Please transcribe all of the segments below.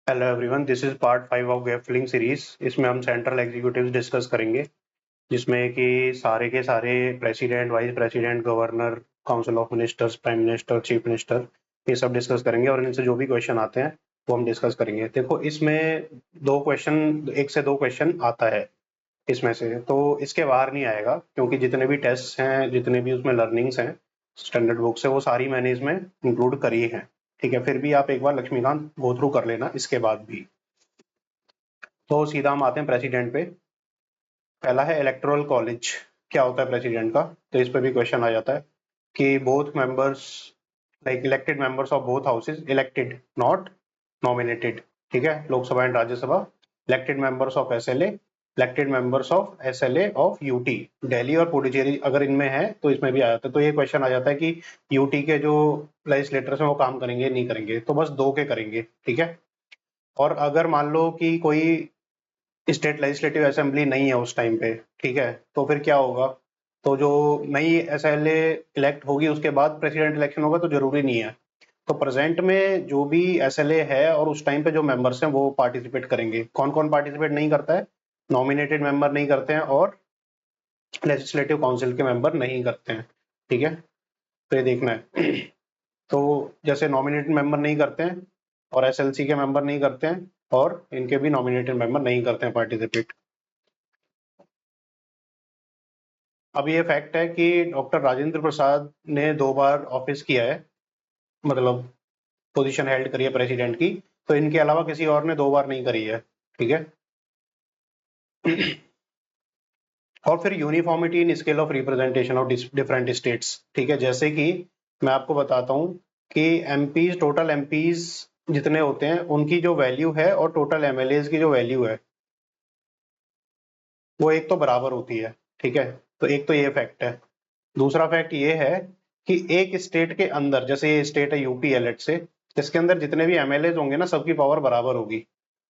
Hello everyone, this is part 5 of web filling series. इसमें हम central executives discuss करेंगे, जिसमें कि सारे के सारे president, vice president, governor, council of ministers, prime minister, chief minister, ये सब डिस्कस करेंगे और इनसे जो भी क्वेश्चन आते हैं वो हम डिस्कस करेंगे। देखो, इसमें एक से दो क्वेश्चन आता है इसमें से, तो इसके बाहर नहीं आएगा, क्योंकि जितने भी टेस्ट हैं, जितने भी उसमें लर्निंग्स हैं स्टैंडर्ड बुक से, वो सारी मैंने इसमें इंक्लूड करी है। ठीक है, फिर भी आप एक बार लक्ष्मीकांत गो थ्रू कर लेना इसके बाद भी। तो सीधा हम आते हैं प्रेसिडेंट पे। पहला है इलेक्टोरल कॉलेज। क्या होता है प्रेसिडेंट का? तो इस पे भी क्वेश्चन आ जाता है कि both members, like elected members of both houses, elected not nominated. ठीक है, Lok Sabha and Rajya Sabha. Elected members of SLA, elected members of SLA of UT, Delhi और पुडुचेरी अगर इनमें है तो इसमें भी आ जाता है। तो ये क्वेश्चन आ जाता है कि यूटी के जो लेजिस्लेटर्स हैं वो काम करेंगे नहीं करेंगे, तो बस दो के करेंगे। ठीक है, और अगर मान लो कि कोई स्टेट लेजिस्लेटिव असेंबली नहीं है उस टाइम पे, ठीक है, तो फिर क्या होगा? तो जो नई एसएलए इलेक्ट होगी उसके बाद प्रेसिडेंट इलेक्शन होगा, तो जरूरी नहीं है। तो प्रेजेंट में जो भी एसएलए है और उस टाइम पे जो मेंबर्स हैं वो पार्टिसिपेट करेंगे। कौन कौन पार्टिसिपेट नहीं करता है? नॉमिनेटेड मेंबर नहीं करते हैं और लेजिस्लेटिव काउंसिल के मेंबर नहीं करते हैं। ठीक है, तो ये देखना है। तो जैसे नॉमिनेटेड मेंबर नहीं करते हैं और एसएलसी के मेंबर नहीं करते हैं और इनके भी नॉमिनेटेड मेंबर नहीं करते हैं पार्टिसिपेट। अब ये फैक्ट है कि डॉक्टर राजेंद्र प्रसाद ने 2 बार ऑफिस किया है, मतलब पोजीशन हेल्ड करी है प्रेसिडेंट की। तो इनके अलावा किसी और ने 2 बार नहीं करी है। ठीक है। और फिर uniformity in scale of representation of different states. ठीक है, जैसे कि मैं आपको बताता हूँ कि एमपीज, टोटल एमपीज जितने होते हैं उनकी जो वैल्यू है और टोटल एमएलएज की जो वैल्यू है वो एक तो बराबर होती है। ठीक है, तो एक तो ये फैक्ट है। दूसरा फैक्ट ये है कि एक स्टेट के अंदर, जैसे ये स्टेट है यूपी एलेट से, इसके अंदर जितने भी एमएलए होंगे ना, सबकी पावर बराबर होगी।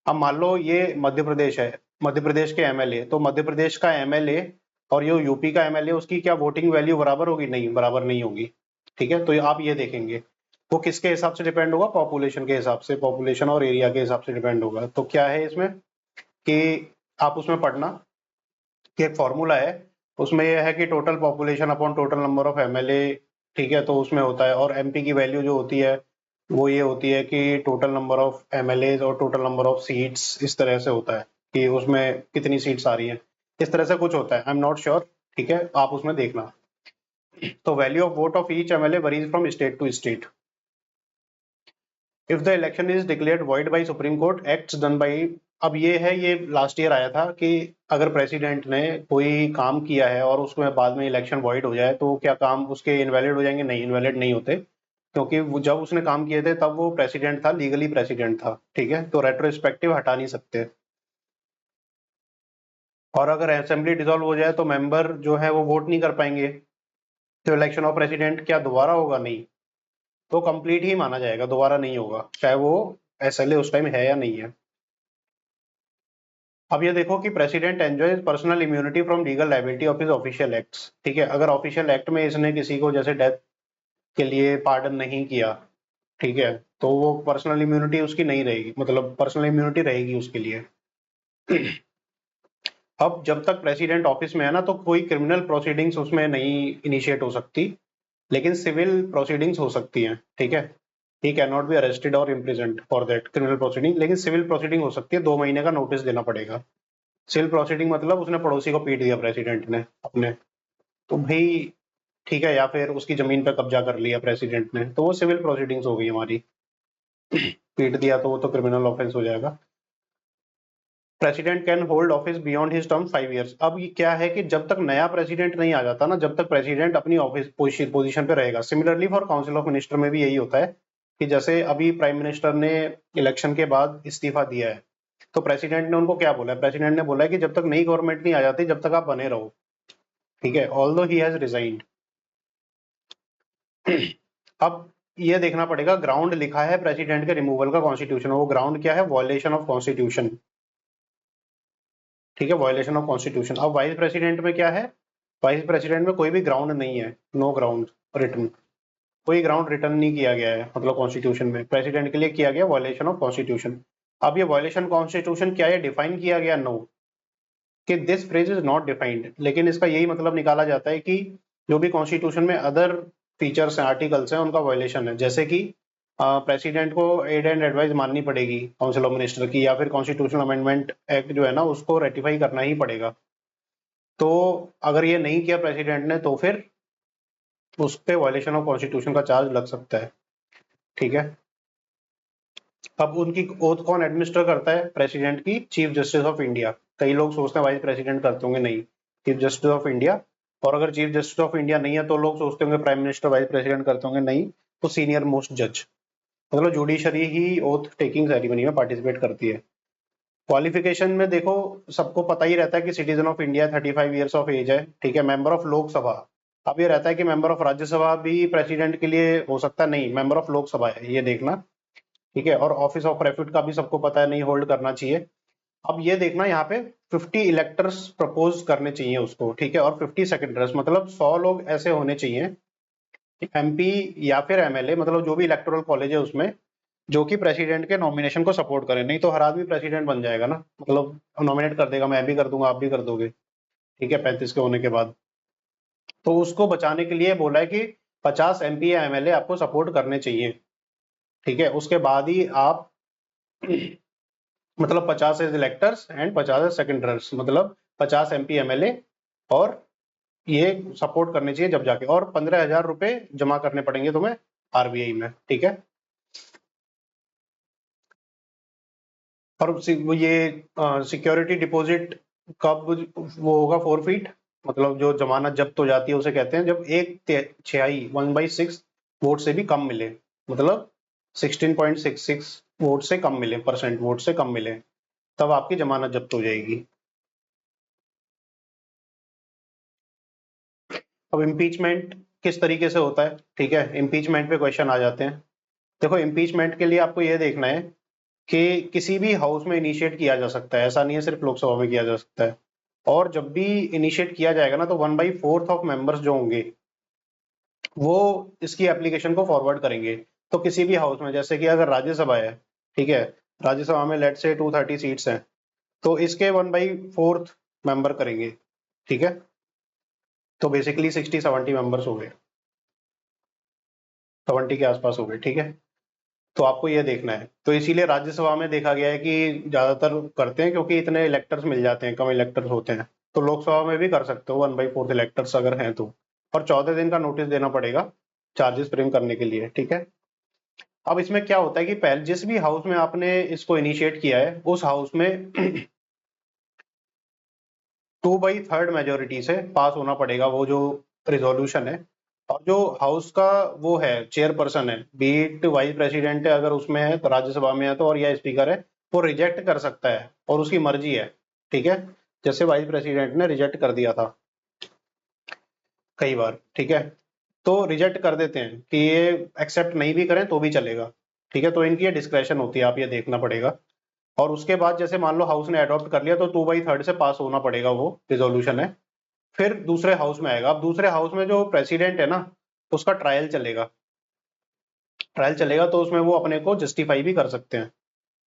अब मान लो ये मध्य प्रदेश है, मध्य प्रदेश के एमएलए, तो मध्य प्रदेश का एमएलए और ये यूपी का एमएलए, उसकी क्या वोटिंग वैल्यू बराबर होगी? नहीं, बराबर नहीं होगी। ठीक है, तो आप ये देखेंगे वो किसके हिसाब से डिपेंड होगा? पॉपुलेशन के हिसाब से, पॉपुलेशन और एरिया के हिसाब से डिपेंड होगा। तो क्या है इसमें कि आप उसमें पढ़ना कि एक फॉर्मूला है, उसमें यह है कि total population upon total number of MLA. ठीक है, तो उसमें होता है, और एमपी की वैल्यू जो होती है वो ये होती है कि टोटल नंबर ऑफ एमएलए और टोटल नंबर ऑफ सीट्स, इस तरह से होता है कि उसमें कितनी सीट्स आ रही हैं, इस तरह से कुछ होता है। I am not sure. ठीक है, आप उसमें देखना। तो value of vote of each MLA varies from state to state. If the election is declared void by supreme court, acts done by. अब ये है, ये लास्ट ईयर आया था कि अगर प्रेसिडेंट ने कोई काम किया है और उसमें बाद में इलेक्शन वॉइड हो जाए तो क्या काम उसके इनवैलिड हो जाएंगे? नहीं, इनवैलिड नहीं होते, क्योंकि वो जब उसने काम किए थे तब वो प्रेसिडेंट था, लीगली प्रेसिडेंट था। ठीक है, तो रेट्रोस्पेक्टिव हटा नहीं सकते। और अगर असेंबली डिसॉल्व हो जाए तो मेंबर जो है वो वोट नहीं कर पाएंगे, तो इलेक्शन ऑफ प्रेसिडेंट क्या दोबारा होगा? नहीं, तो कंप्लीट ही माना जाएगा, दोबारा नहीं होगा, चाहे वो एसएलए उस टाइम है या नहीं है। अब ये देखो कि president enjoys personal immunity from legal liability of his official acts. ठीक है, अगर ऑफिशियल एक्ट में इसने किसी को जैसे डेथ के लिए पार्डन नहीं किया, ठीक है, तो वो पर्सनल इम्यूनिटी उसकी नहीं रहेगी, मतलब पर्सनल इम्यूनिटी रहेगी उसके लिए। अब जब तक प्रेसिडेंट ऑफिस में है ना, तो कोई क्रिमिनल प्रोसीडिंग्स उसमें नहीं इनिशिएट हो सकती, लेकिन सिविल प्रोसीडिंग्स हो सकती हैं। ठीक है, he can not be arrested और imprisoned for that criminal proceeding, लेकिन सिविल प्रोसीडिंग हो सकती है, 2 महीने का नोटिस देना पड़ेगा। सिविल प्रोसीडिंग मतलब उसने पड़ोसी को पीट दिया प्रेसिडेंट ने अपने, तो भाई ठीक है, या फिर उसकी जमीन पे कब्जा कर लिया प्रेसिडेंट ने, तो वो सिविल प्रोसीडिंग्स हो गई हमारी। पीट दिया तो वो तो क्रिमिनल ऑफेंस हो जाएगा। President can hold office beyond his term 5 years। अब ये क्या है कि जब तक नया प्रेसिडेंट नहीं आ जाता ना, जब तक प्रेसिडेंट अपनी ऑफिस पोजीशन पे रहेगा। Similarly for council of minister में भी यही होता है कि जैसे अभी प्राइम मिनिस्टर ने इलेक्शन के बाद इस्तीफा दिया है, तो प्रेसिडेंट ने उनको क्या बोला है? प्रेसिडेंट ने बोला है कि जब तक नई गवर्नमेंट नहीं आ जाती, जब तक आप बने रहो। ठीक है, ऑल्दो ही हैज रिजाइंड। अब ये देखना पड़ेगा, ग्राउंड लिखा है प्रेसिडेंट के रिमूवल का कॉन्स्टिट्यूशन, वो ग्राउंड क्या है? Violation of constitution. ठीक है, वॉयलेशन ऑफ कॉन्स्टिट्यूशन। अब वाइस प्रेसिडेंट में क्या है? वाइस प्रेसिडेंट में कोई भी ग्राउंड नहीं है, नो ग्राउंड रिटर्न, कोई ग्राउंड रिटर्न नहीं किया गया है, मतलब कॉन्स्टिट्यूशन में प्रेसिडेंट के लिए किया गया वॉयलेशन ऑफ कॉन्स्टिट्यूशन। अब ये वायलेशन कॉन्स्टिट्यूशन क्या है डिफाइन किया गया? नो, कि this phrase is not defined, लेकिन इसका यही मतलब निकाला जाता है कि जो भी कॉन्स्टिट्यूशन में अदर फीचर्स हैं, आर्टिकल्स हैं, उनका वायलेशन है। जैसे कि प्रेसिडेंट को एड एंड एडवाइस माननी पड़ेगी काउंसिल ऑफ मिनिस्टर की, या फिर कॉन्स्टिट्यूशनल अमेंडमेंट एक्ट जो है ना उसको रेटिफाई करना ही पड़ेगा। तो अगर ये नहीं किया प्रेसिडेंट ने तो फिर उस पे वायलेशन ऑफ कॉन्स्टिट्यूशन का चार्ज लग सकता है। ठीक है, अब उनकी ओथ कौन एडमिनिस्टर करता है? प्रेसिडेंट की चीफ जस्टिस ऑफ इंडिया। कई लोग सोचते हैं वाइस प्रेसिडेंट करते होंगे, नहीं, चीफ जस्टिस ऑफ इंडिया। और अगर चीफ जस्टिस ऑफ इंडिया नहीं है तो लोग सोचते होंगे प्राइम मिनिस्टर वाइस प्रेसिडेंट करते होंगे, नहीं, तो सीनियर मोस्ट जज, मतलब जुडिशरी ही ओथ टेकिंग सेरेमनी में पार्टिसिपेट करती है। क्वालिफिकेशन में देखो, सबको पता ही रहता है कि citizen of India 35 years of age है। ठीक है, मेंबर ऑफ लोकसभा। अब ये रहता है कि मेंबर ऑफ राज्यसभा भी प्रेसिडेंट के लिए हो सकता है, नहीं, मेंबर ऑफ लोकसभा है, ये देखना। ठीक है, और ऑफिस ऑफ रेफ्यूट का भी सबको पता है, नहीं होल्ड करना चाहिए। अब ये देखना यहाँ पे 50 इलेक्टर्स प्रपोज करने चाहिए उसको। ठीक है, और 50 सेकेंडर्स, मतलब 100 लोग ऐसे होने चाहिए, एमपी या फिर एमएलए, मतलब जो भी इलेक्टोरल कॉलेज है उसमें, जो कि प्रेसिडेंट के नॉमिनेशन को सपोर्ट करे। नहीं तो हर आदमी प्रेसिडेंट बन जाएगा ना, मतलब नॉमिनेट कर देगा, मैं भी कर दूंगा, आप भी कर दोगे। ठीक है, 35 के होने के बाद। तो उसको बचाने के लिए बोला है कि 50 एमपी या एमएलए आपको सपोर्ट करने चाहिए। ठीक है, उसके बाद ही आप मतलब 50 as electors and 50 as seconders, मतलब 50 एमपी एमएलए, और ये सपोर्ट करने चाहिए जब जाके, और 15,000 रुपए जमा करने पड़ेंगे तुम्हें आरबीआई में। ठीक है, और वो ये सिक्योरिटी डिपॉजिट कब वो होगा? 4 फीट, मतलब जो जमानत जब्त हो जाती है उसे कहते हैं जब एक तिहाई 1/6 वोट से भी कम मिले, मतलब 16.66 वोट से कम मिले, परसेंट वोट से कम मिले, तब आपकी जमानत जब्त हो जाएगी। अब इम्पीचमेंट किस तरीके से होता है? ठीक है, इम्पीचमेंट पे क्वेश्चन आ जाते हैं। देखो, इम्पीचमेंट के लिए आपको ये देखना है कि किसी भी हाउस में इनिशिएट किया जा सकता है, ऐसा नहीं है सिर्फ लोकसभा में किया जा सकता है। और जब भी इनिशिएट किया जाएगा ना, तो 1/4 ऑफ मेंबर्स जो होंगे वो इसकी एप्लीकेशन को फॉरवर्ड करेंगे। तो किसी भी हाउस में, जैसे कि अगर राज्यसभा है, ठीक है, राज्यसभा में लेट से 230 सीट्स हैं, तो इसके 1/4 मेंबर करेंगे। ठीक है, तो बेसिकली 60-70 मेंबर्स हो गए, 70 के आसपास हो गए। ठीक है, तो आपको ये देखना है। तो इसीलिए राज्यसभा में देखा गया है कि ज्यादातर करते हैं, क्योंकि इतने इलेक्टर्स मिल जाते हैं, कम इलेक्टर्स होते हैं। तो लोकसभा में भी कर सकते हो 1/4 इलेक्टर्स अगर हैं तो, और 14 दिन का नोटिस देना पड़ेगा चार्जेस फ्रेम करने के लिए। ठीक है, अब इसमें क्या होता है कि पहले जिस भी हाउस में आपने इसको इनिशिएट किया है उस हाउस में 2/3 मेजोरिटी से पास होना पड़ेगा वो जो रिजोल्यूशन है। और जो हाउस का वो है चेयरपर्सन है, बीट वाइस प्रेसिडेंट है अगर उसमें है, तो राज्यसभा में है तो, और या स्पीकर है, वो रिजेक्ट कर सकता है, और उसकी मर्जी है। ठीक है, जैसे वाइस प्रेसिडेंट ने रिजेक्ट कर दिया था कई बार। ठीक है, तो रिजेक्ट कर देते हैं कि ये एक्सेप्ट नहीं भी करें तो भी चलेगा। ठीक है, तो इनकी ये डिस्क्रेशन होती है, आप ये देखना पड़ेगा। और उसके बाद जैसे मान लो हाउस ने अडॉप्ट कर लिया, तो 2/3 से पास होना पड़ेगा वो रिजोल्यूशन है। फिर दूसरे हाउस में आएगा। अब दूसरे हाउस में जो प्रेसिडेंट है ना, उसका ट्रायल चलेगा। ट्रायल चलेगा तो उसमें वो अपने को जस्टिफाई भी कर सकते हैं।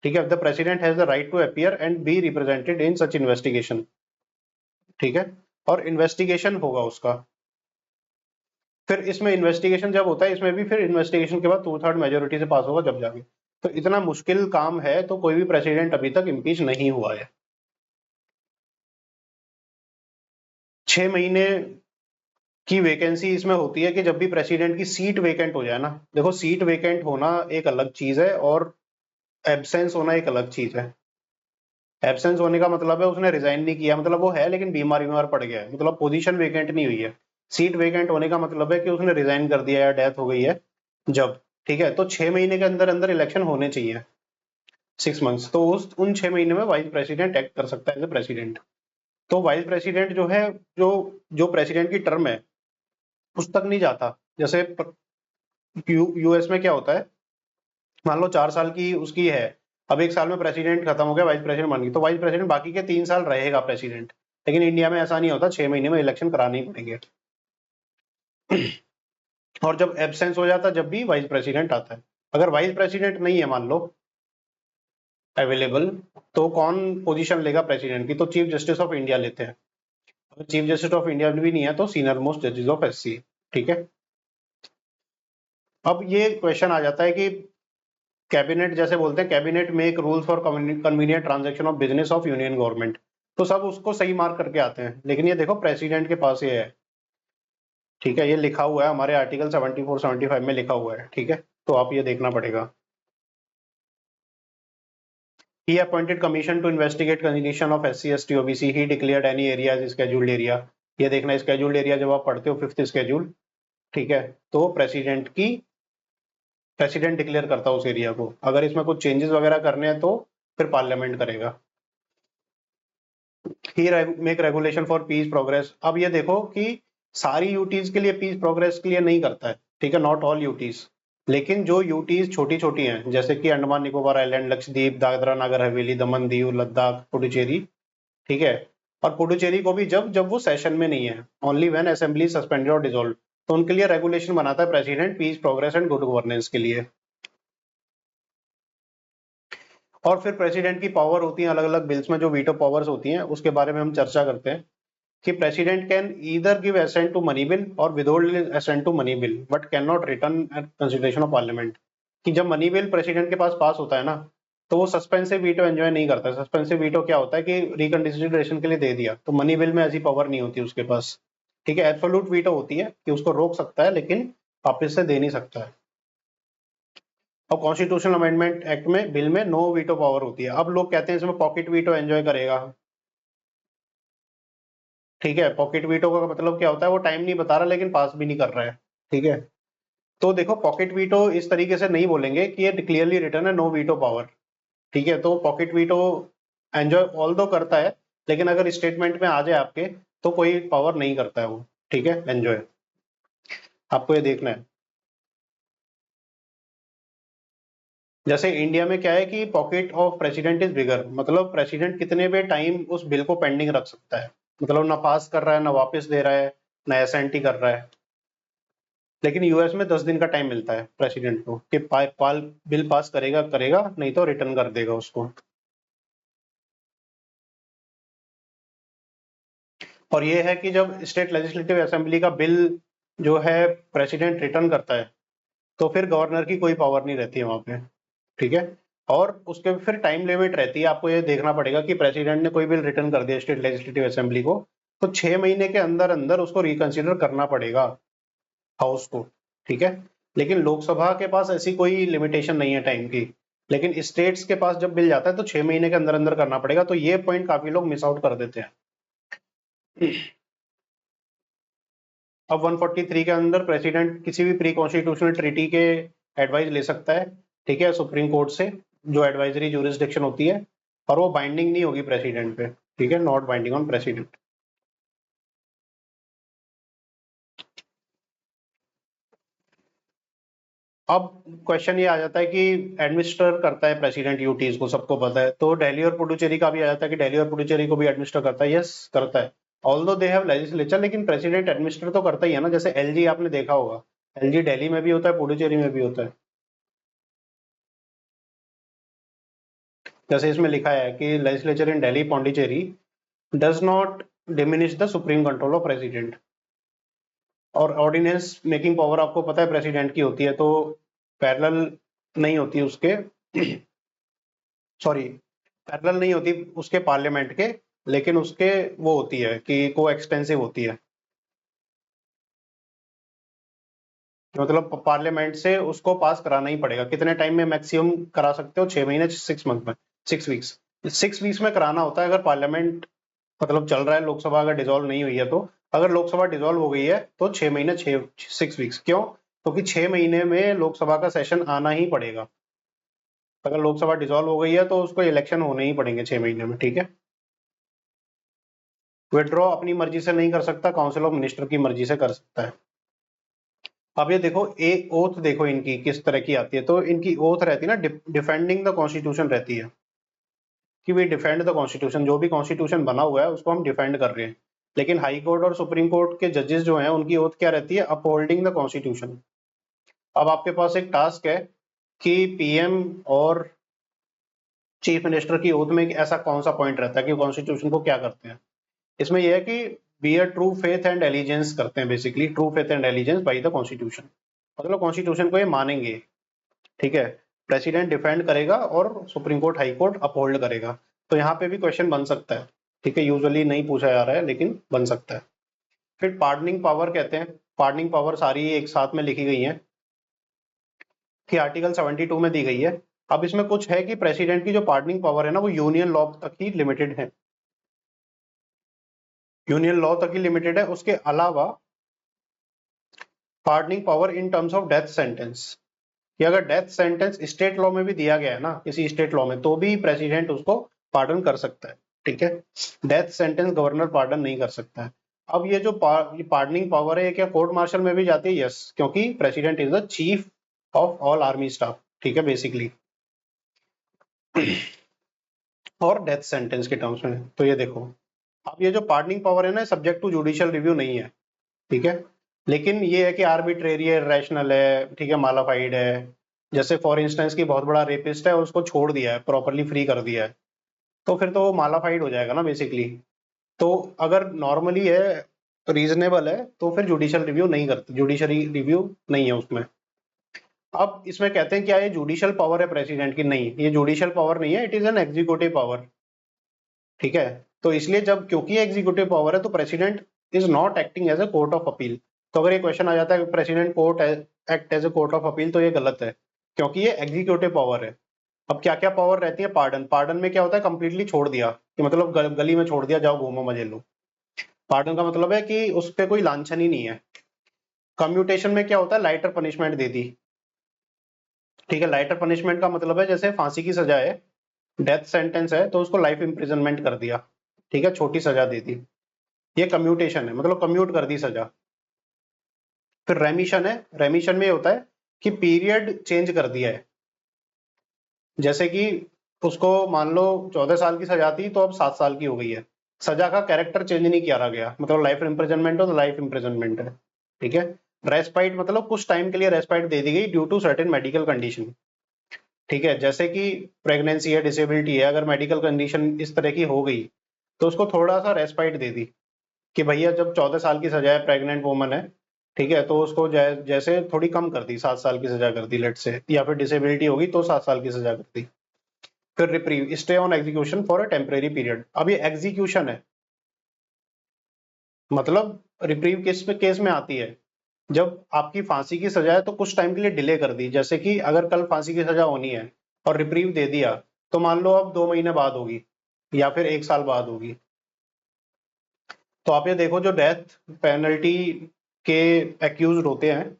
ठीक है, the president has the right to appear and be represented in such investigation. ठीक है, और इन्वेस्टिगेशन होगा उसका। फिर इसमें इन्वेस्टिगेशन जब होता है, इसमें भी फिर इन्वेस्टिगेशन के बाद 2/3 मेजोरिटी से पास होगा जब जाके। तो इतना मुश्किल काम है, तो कोई भी प्रेसिडेंट अभी तक इम्पीच नहीं हुआ है। 6 महीने की वैकेंसी इसमें होती है कि जब भी प्रेसिडेंट की सीट वेकेंट हो जाए ना। देखो, सीट वेकेंट होना एक अलग चीज है और एब्सेंस होना एक अलग चीज है। एब्सेंस होने का मतलब है उसने रिजाइन नहीं किया, मतलब वो है लेकिन बीमार बीमार पड़ गया है, मतलब पोजीशन वेकेंट नहीं हुई है। सीट वेकेंट होने का मतलब है कि उसने रिजाइन कर दिया या डेथ हो गई है जब। ठीक है, तो 6 महीने के अंदर अंदर इलेक्शन होने चाहिए, 6 मंथ्स। तो उस उन 6 महीने में वाइस प्रेसिडेंट एक्ट कर सकता है एज ए प्रेसिडेंट। तो वाइस प्रेसिडेंट जो है, जो जो प्रेसिडेंट की टर्म है उस तक नहीं जाता। जैसे यूएस में क्या होता है, मान लो 4 साल की उसकी है, अब 1 साल में प्रेसिडेंट खत्म हो गया, वाइस प्रेसिडेंट बन गई, तो वाइस प्रेसिडेंट बाकी के 3 साल रहेगा प्रेसिडेंट। लेकिन इंडिया में ऐसा नहीं होता, 6 महीने में इलेक्शन कराने ही पड़ेंगे। और जब एब्सेंस हो जाता, जब भी वाइस प्रेसिडेंट आता है, अगर वाइस प्रेसिडेंट नहीं है मान लो, अवेलेबल, तो कौन पोजीशन लेगा प्रेसिडेंट की? तो चीफ जस्टिस ऑफ इंडिया लेते हैं। अगर चीफ जस्टिस ऑफ इंडिया भी नहीं है तो सीनियर मोस्ट जजेस ऑफ एससी। ठीक है, अब ये क्वेश्चन आ जाता है कि कैबिनेट, जैसे बोलते हैं cabinet make rules for convenient transaction of business of union government, तो सब उसको सही मार्क करके आते हैं, लेकिन ये देखो प्रेसिडेंट के पास ये है। ठीक है, ये लिखा हुआ है हमारे आर्टिकल 74 75 में लिखा हुआ है। ठीक है, तो आप ये देखना पड़ेगा। He appointed commission to investigate condition of SC, ST, OBC. He declared any area as scheduled area. ये देखना scheduled area जब आप पढ़ते हो 5th schedule, ठीक है, तो प्रेसिडेंट डिक्लेयर करता है उस एरिया को। अगर इसमें कुछ चेंजेस वगैरह करने हैं तो फिर पार्लियामेंट करेगा। He make regulation for peace progress. अब ये देखो कि सारी यूटीज के लिए पीस प्रोग्रेस के लिए नहीं करता है, ठीक है, नॉट ऑल यूटीज, लेकिन जो यूटीज छोटी छोटी हैं जैसे कि अंडमान निकोबार आइलैंड, लक्षद्वीप, दादरा नगर हवेली, दमन दीव, लद्दाख, पुडुचेरी, ठीक है, और पुडुचेरी को भी जब जब वो सेशन में नहीं है, ओनली व्हेन असेंबली सस्पेंडेड और डिसॉल्व, तो उनके लिए रेगुलेशन बनाता है president peace progress and good governance के लिए। और फिर प्रेसिडेंट की पावर होती है अलग अलग बिल्स में, जो वीटो पावर्स होती हैं उसके बारे में हम चर्चा करते हैं कि president can either give assent to money bill और withhold assent to money bill but can not return at consideration of parliament. कि जब मनी बिल प्रेसिडेंट के पास होता है ना, तो वो सस्पेंसिव वीटो एंजॉय नहीं करता। सस्पेंसिव वीटो क्या होता है कि रिकंसिडरेशन के लिए दे दिया, तो मनी बिल में ऐसी पावर नहीं होती उसके पास। ठीक है, एब्सोल्यूट वीटो होती है कि उसको रोक सकता है लेकिन वापस से दे नहीं सकता है। और कॉन्स्टिट्यूशनल अमेंडमेंट एक्ट में बिल में नो वीटो पावर होती है। अब लोग कहते हैं इसमें पॉकेट वीटो एंजॉय करेगा। ठीक है, पॉकेट वीटो का मतलब क्या होता है, वो टाइम नहीं बता रहा लेकिन पास भी नहीं कर रहा है। ठीक है, तो देखो पॉकेट वीटो इस तरीके से नहीं बोलेंगे कि ये क्लियरली रिटर्न है नो वीटो पावर। ठीक है, तो पॉकेट वीटो एंजॉय ऑल दो करता है, लेकिन अगर स्टेटमेंट में आ जाए आपके तो कोई पावर नहीं करता है वो। ठीक है, एंजॉय आपको ये देखना है। जैसे इंडिया में क्या है कि pocket of president is bigger, मतलब प्रेसिडेंट कितने भी टाइम उस बिल को पेंडिंग रख सकता है, मतलब ना पास कर रहा है ना वापस दे रहा है ना एसेंटी कर रहा है। लेकिन यूएस में 10 दिन का टाइम मिलता है प्रेसिडेंट को कि बिल पास करेगा करेगा, नहीं तो रिटर्न कर देगा उसको। और ये है कि जब स्टेट लेजिस्लेटिव असेंबली का बिल जो है प्रेसिडेंट रिटर्न करता है, तो फिर गवर्नर की कोई पावर नहीं रहती है वहां पे। ठीक है, और उसके फिर टाइम लिमिट रहती है। आपको ये देखना पड़ेगा कि प्रेसिडेंट ने कोई बिल रिटर्न कर दिया स्टेट लेजिस्लेटिव असेंबली को, तो 6 महीने के अंदर अंदर उसको रिकंसिडर करना पड़ेगा हाउस को। ठीक है, लेकिन लोकसभा के पास ऐसी कोई लिमिटेशन नहीं है टाइम की, लेकिन स्टेट्स के पास जब बिल जाता है तो 6 महीने के अंदर अंदर करना पड़ेगा। तो ये पॉइंट काफी लोग मिस आउट कर देते हैं। अब 143 के अंदर प्रेसिडेंट किसी भी प्री कॉन्स्टिट्यूशनल ट्रीटी के एडवाइस ले सकता है, ठीक है, सुप्रीम कोर्ट से, जो एडवाइजरी जुरिस्डिक्शन होती है, और वो बाइंडिंग नहीं होगी प्रेसिडेंट पे। ठीक है, नॉट बाइंडिंग ऑन प्रेसिडेंट। अब क्वेश्चन ये आ जाता है कि एडमिनिस्टर करता है प्रेसिडेंट यूटीज को, सबको पता है, तो दिल्ली और पुडुचेरी का भी आ जाता है कि दिल्ली और पुडुचेरी को भी एडमिनिस्टर करता है। यस, करता है, ऑल्दो दे हैव लेजिस्लेचर, लेकिन प्रेसिडेंट एडमिनिस्टर तो करता ही है ना। जैसे एलजी आपने देखा होगा, एलजी दिल्ली में भी होता है, पुडुचेरी में भी होता है। जैसे इसमें लिखा है कि legislature in Delhi Pondicherry does not diminish the supreme control of president. और ऑर्डिनेंस मेकिंग पावर आपको पता है प्रेसिडेंट की होती है, तो पैरेलल नहीं होती उसके सॉरी पैरेलल नहीं होती उसके पार्लियामेंट के, लेकिन उसके वो होती है कि को एक्सटेंसिव होती है। मतलब पार्लियामेंट से उसको पास कराना ही पड़ेगा। कितने टाइम में मैक्सिमम करा सकते हो? 6 महीने, 6 मंथ में, 6 वीक्स। 6 वीक्स में कराना होता है अगर पार्लियामेंट मतलब चल रहा है, लोकसभा अगर डिसॉल्व नहीं हुई है तो। अगर लोकसभा डिसॉल्व हो गई है तो 6 महीने, 6 वीक्स। क्यों? क्योंकि 6 महीने में लोकसभा का सेशन आना ही पड़ेगा। अगर लोकसभा डिसॉल्व हो गई है तो उसको इलेक्शन होने ही पड़ेंगे 6 महीने में। ठीक है, विड्रॉ अपनी मर्जी से नहीं कर सकता, काउंसिल ऑफ मिनिस्टर की मर्जी से कर सकता है। अब ये देखो, एक ओथ देखो इनकी किस तरह की आती है। तो इनकी ओथ रहती है ना, डिफेंडिंग द कॉन्स्टिट्यूशन रहती है कि वी डिफेंड द कॉन्स्टिट्यूशन, जो भी कॉन्स्टिट्यूशन बना हुआ है उसको हम डिफेंड कर रहे हैं। लेकिन हाई कोर्ट और सुप्रीम कोर्ट के जजेस जो हैं उनकी ओथ क्या रहती है? Upholding the constitution. अब आपके पास एक टास्क है कि पीएम और चीफ मिनिस्टर की ओथ में ऐसा कौन सा पॉइंट रहता है कि कॉन्स्टिट्यूशन को क्या करते हैं? इसमें यह है कि be a true faith and allegiance करते हैं, basically true faith and allegiance by the constitution, मतलब कॉन्स्टिट्यूशन को ये मानेंगे, ठीक है। प्रेसिडेंट डिफेंड करेगा और supreme court high court uphold करेगा। तो यहाँ पे भी क्वेश्चन बन सकता है, ठीक है, यूजुअली नहीं पूछा जा रहा है लेकिन बन सकता है। फिर पार्डनिंग पावर कहते हैं, पार्डनिंग पावर सारी एक साथ में लिखी गई है कि आर्टिकल 72 में दी गई है। अब इसमें कुछ है कि प्रेसिडेंट की जो पार्डनिंग पावर है ना वो यूनियन लॉ तक ही लिमिटेड है, यूनियन लॉ तक ही लिमिटेड है। उसके अलावा pardoning power in terms of death sentence, कि अगर डेथ सेंटेंस स्टेट लॉ में भी दिया गया है ना किसी स्टेट लॉ में, तो भी प्रेसिडेंट उसको पार्डन कर सकता है, ठीक है। डेथ सेंटेंस गवर्नर पार्डन नहीं कर सकता है। अब ये जो पार्डनिंग पावर है ये क्या कोर्ट मार्शल में भी जाती है? यस, क्योंकि president is the chief of all army staff, ठीक है, बेसिकली। और डेथ सेंटेंस के टर्म्स में तो ये देखो, अब ये जो पार्डनिंग पावर है ना सब्जेक्ट टू जुडिशियल रिव्यू नहीं है, ठीक है। लेकिन ये है कि आर्बिट्रेरी है, रैशनल है, ठीक है, मालाफाइड है। जैसे फॉर इंस्टेंस की बहुत बड़ा रेपिस्ट है और उसको छोड़ दिया है, प्रॉपरली फ्री कर दिया है, तो फिर तो वो मालाफाइड हो जाएगा ना बेसिकली। तो अगर नॉर्मली है, रीजनेबल है, तो फिर जुडिशियल रिव्यू नहीं करते, जुडिशरी रिव्यू नहीं है उसमें। अब इसमें कहते हैं क्या ये जुडिशियल पावर है प्रेसिडेंट की? नहीं, ये जुडिशियल पावर नहीं है, it is an executive power, ठीक है। तो इसलिए जब क्योंकि एग्जीक्यूटिव पावर है तो president is not acting as a court of appeal. तो अगर ये क्वेश्चन आ जाता है president court act as a court of appeal, तो ये गलत है, क्योंकि ये एग्जीक्यूटिव पावर है। अब क्या क्या पावर रहती है? पार्डन, पार्डन में क्या होता है? कंप्लीटली छोड़ दिया, कि मतलब गली में छोड़ दिया, जाओ घूमो मजे लो। पार्डन का मतलब है कि उस पर कोई लांछन ही नहीं है। कम्यूटेशन में क्या होता है? लाइटर पनिशमेंट दे दी, ठीक है। लाइटर पनिशमेंट का मतलब है जैसे फांसी की सजा है, डेथ सेंटेंस है तो उसको लाइफ इंप्रिजनमेंट कर दिया, ठीक है, छोटी सजा दे दी, ये कम्यूटेशन है, मतलब कम्यूट कर दी सजा। फिर रेमिशन है, रेमिशन में ये होता है कि पीरियड चेंज कर दिया है, जैसे कि उसको मान लो 14 साल की सजा थी तो अब 7 साल की हो गई है, सजा का कैरेक्टर चेंज नहीं किया गया, मतलब लाइफ इम्प्रिजनमेंट हो तो लाइफ इम्प्रिजनमेंट है, ठीक है। रेस्पाइट मतलब कुछ टाइम के लिए रेस्पाइट दे दी गई due to certain medical condition, ठीक है, जैसे कि प्रेगनेंसी है, डिसेबिलिटी है, अगर मेडिकल कंडीशन इस तरह की हो गई तो उसको थोड़ा सा रेस्पाइट दे दी कि भैया जब 14 साल की सजा है, प्रेग्नेंट वुमन है, ठीक है, तो उसको जैसे थोड़ी कम कर दी, 7 साल की सजा कर दी लेट से, या फिर डिसेबिलिटी होगी तो 7 साल की सजा कर दी। फिर reprieve, stay on execution for a temporary period. अब ये एग्जीक्यूशन है, मतलब रिप्रीव किस में केस में आती है? जब आपकी फांसी की सजा है तो कुछ टाइम के लिए डिले कर दी, जैसे कि अगर कल फांसी की सजा होनी है और रिप्रीव दे दिया, तो मान लो अब 2 महीने बाद होगी या फिर 1 साल बाद होगी। तो आप ये देखो जो डेथ पेनल्टी के एक्यूज होते हैं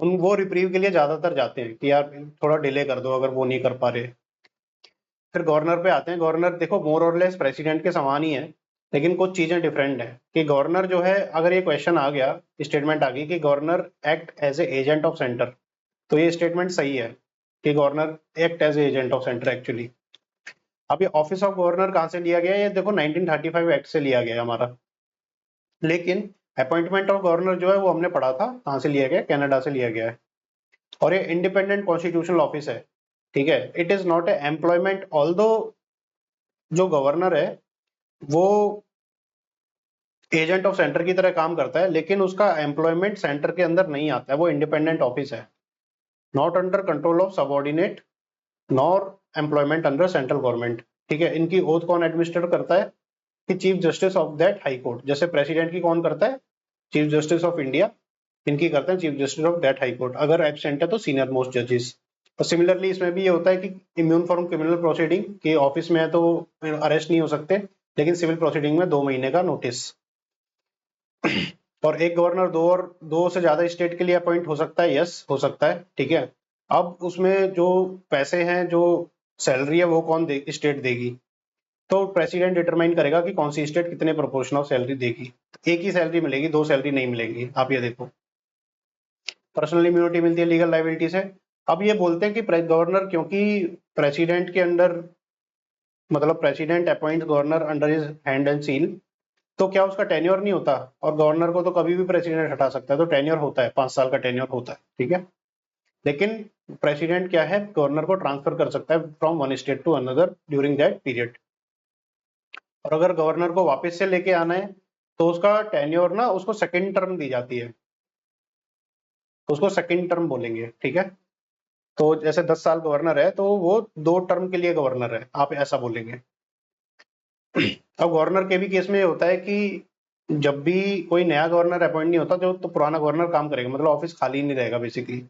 उन वो रिप्रीव के लिए ज्यादातर जाते हैं कि यार थोड़ा डिले कर दो, अगर वो नहीं कर पा रहे। फिर गवर्नर पे आते हैं। गवर्नर देखो मोर और लेस प्रेसिडेंट के समान ही है, लेकिन कुछ चीजें डिफरेंट है कि गवर्नर जो है, अगर ये क्वेश्चन आ गया, स्टेटमेंट आ गई कि governor act as a agent of centre, तो ये स्टेटमेंट सही है कि governor act as a agent of centre actually. अब ये ऑफिस ऑफ गवर्नर कहाँ से लिया गया है? ये देखो 1935 एक्ट से लिया गया है हमारा, लेकिन अपॉइंटमेंट ऑफ गवर्नर जो है वो हमने पढ़ा था कहाँ से लिया गया, कनाडा से लिया गया है। और ये इंडिपेंडेंट कॉन्स्टिट्यूशनल ऑफिस है, ठीक है। It is not a employment, although जो गवर्नर है वो एजेंट ऑफ सेंटर की तरह काम करता है, लेकिन उसका एम्प्लॉयमेंट सेंटर के अंदर नहीं आता है, वो इंडिपेंडेंट ऑफिस है, not under control of subordinate nor employment under central government, ठीक है। इनकी ओथ कौन एडमिनिस्टर करता है? कि chief justice of that high court, जैसे प्रेसिडेंट की कौन करता है? चीफ जस्टिस ऑफ इंडिया, इनकी करते हैं chief justice of that high court, अगर एबसेंट है तो सीनियर मोस्ट जजेस। और सिमिलरली इसमें भी ये होता है कि इम्यून फ्रॉम क्रिमिनल प्रोसीडिंग, के ऑफिस में है तो अरेस्ट नहीं हो सकते, लेकिन सिविल प्रोसीडिंग में 2 महीने का नोटिस। और एक गवर्नर दो से ज्यादा स्टेट के लिए अपॉइंट हो सकता है, यस हो सकता है, ठीक है। अब उसमें जो पैसे हैं, जो सैलरी है, वो कौन दे, स्टेट देगी? तो प्रेसिडेंट डिटरमाइन करेगा कि कौन सी स्टेट कितने प्रोपोर्शन ऑफ सैलरी देगी। एक ही सैलरी मिलेगी, 2 सैलरी नहीं मिलेगी, आप ये देखो। पर्सनल इम्यूनिटी मिलती है लीगल लाइबिलिटी से। अब ये बोलते हैं कि गवर्नर, क्योंकि प्रेसिडेंट के अंडर, मतलब president appoint governor under his hand and seal, तो क्या उसका टेन्योर नहीं होता? और गवर्नर को तो कभी भी प्रेसिडेंट हटा सकता है, तो टेन्योर होता है, 5 साल का टेन्योर होता है, ठीक है। लेकिन प्रेसिडेंट क्या है, गवर्नर को ट्रांसफर कर सकता है from one state to another during that period. और अगर गवर्नर को वापस से लेके आना है तो उसका टेन्योर ना उसको सेकंड टर्म दी जाती है, तो उसको सेकंड टर्म बोलेंगे, ठीक है। तो जैसे 10 साल गवर्नर है तो वो 2 टर्म के लिए गवर्नर है, आप ऐसा बोलेंगे। अब गवर्नर के भी केस में ये होता है कि जब भी कोई नया गवर्नर अपॉइंट नहीं होता जो तो पुराना गवर्नर काम करेगा, मतलब ऑफिस खाली नहीं रहेगा बेसिकली।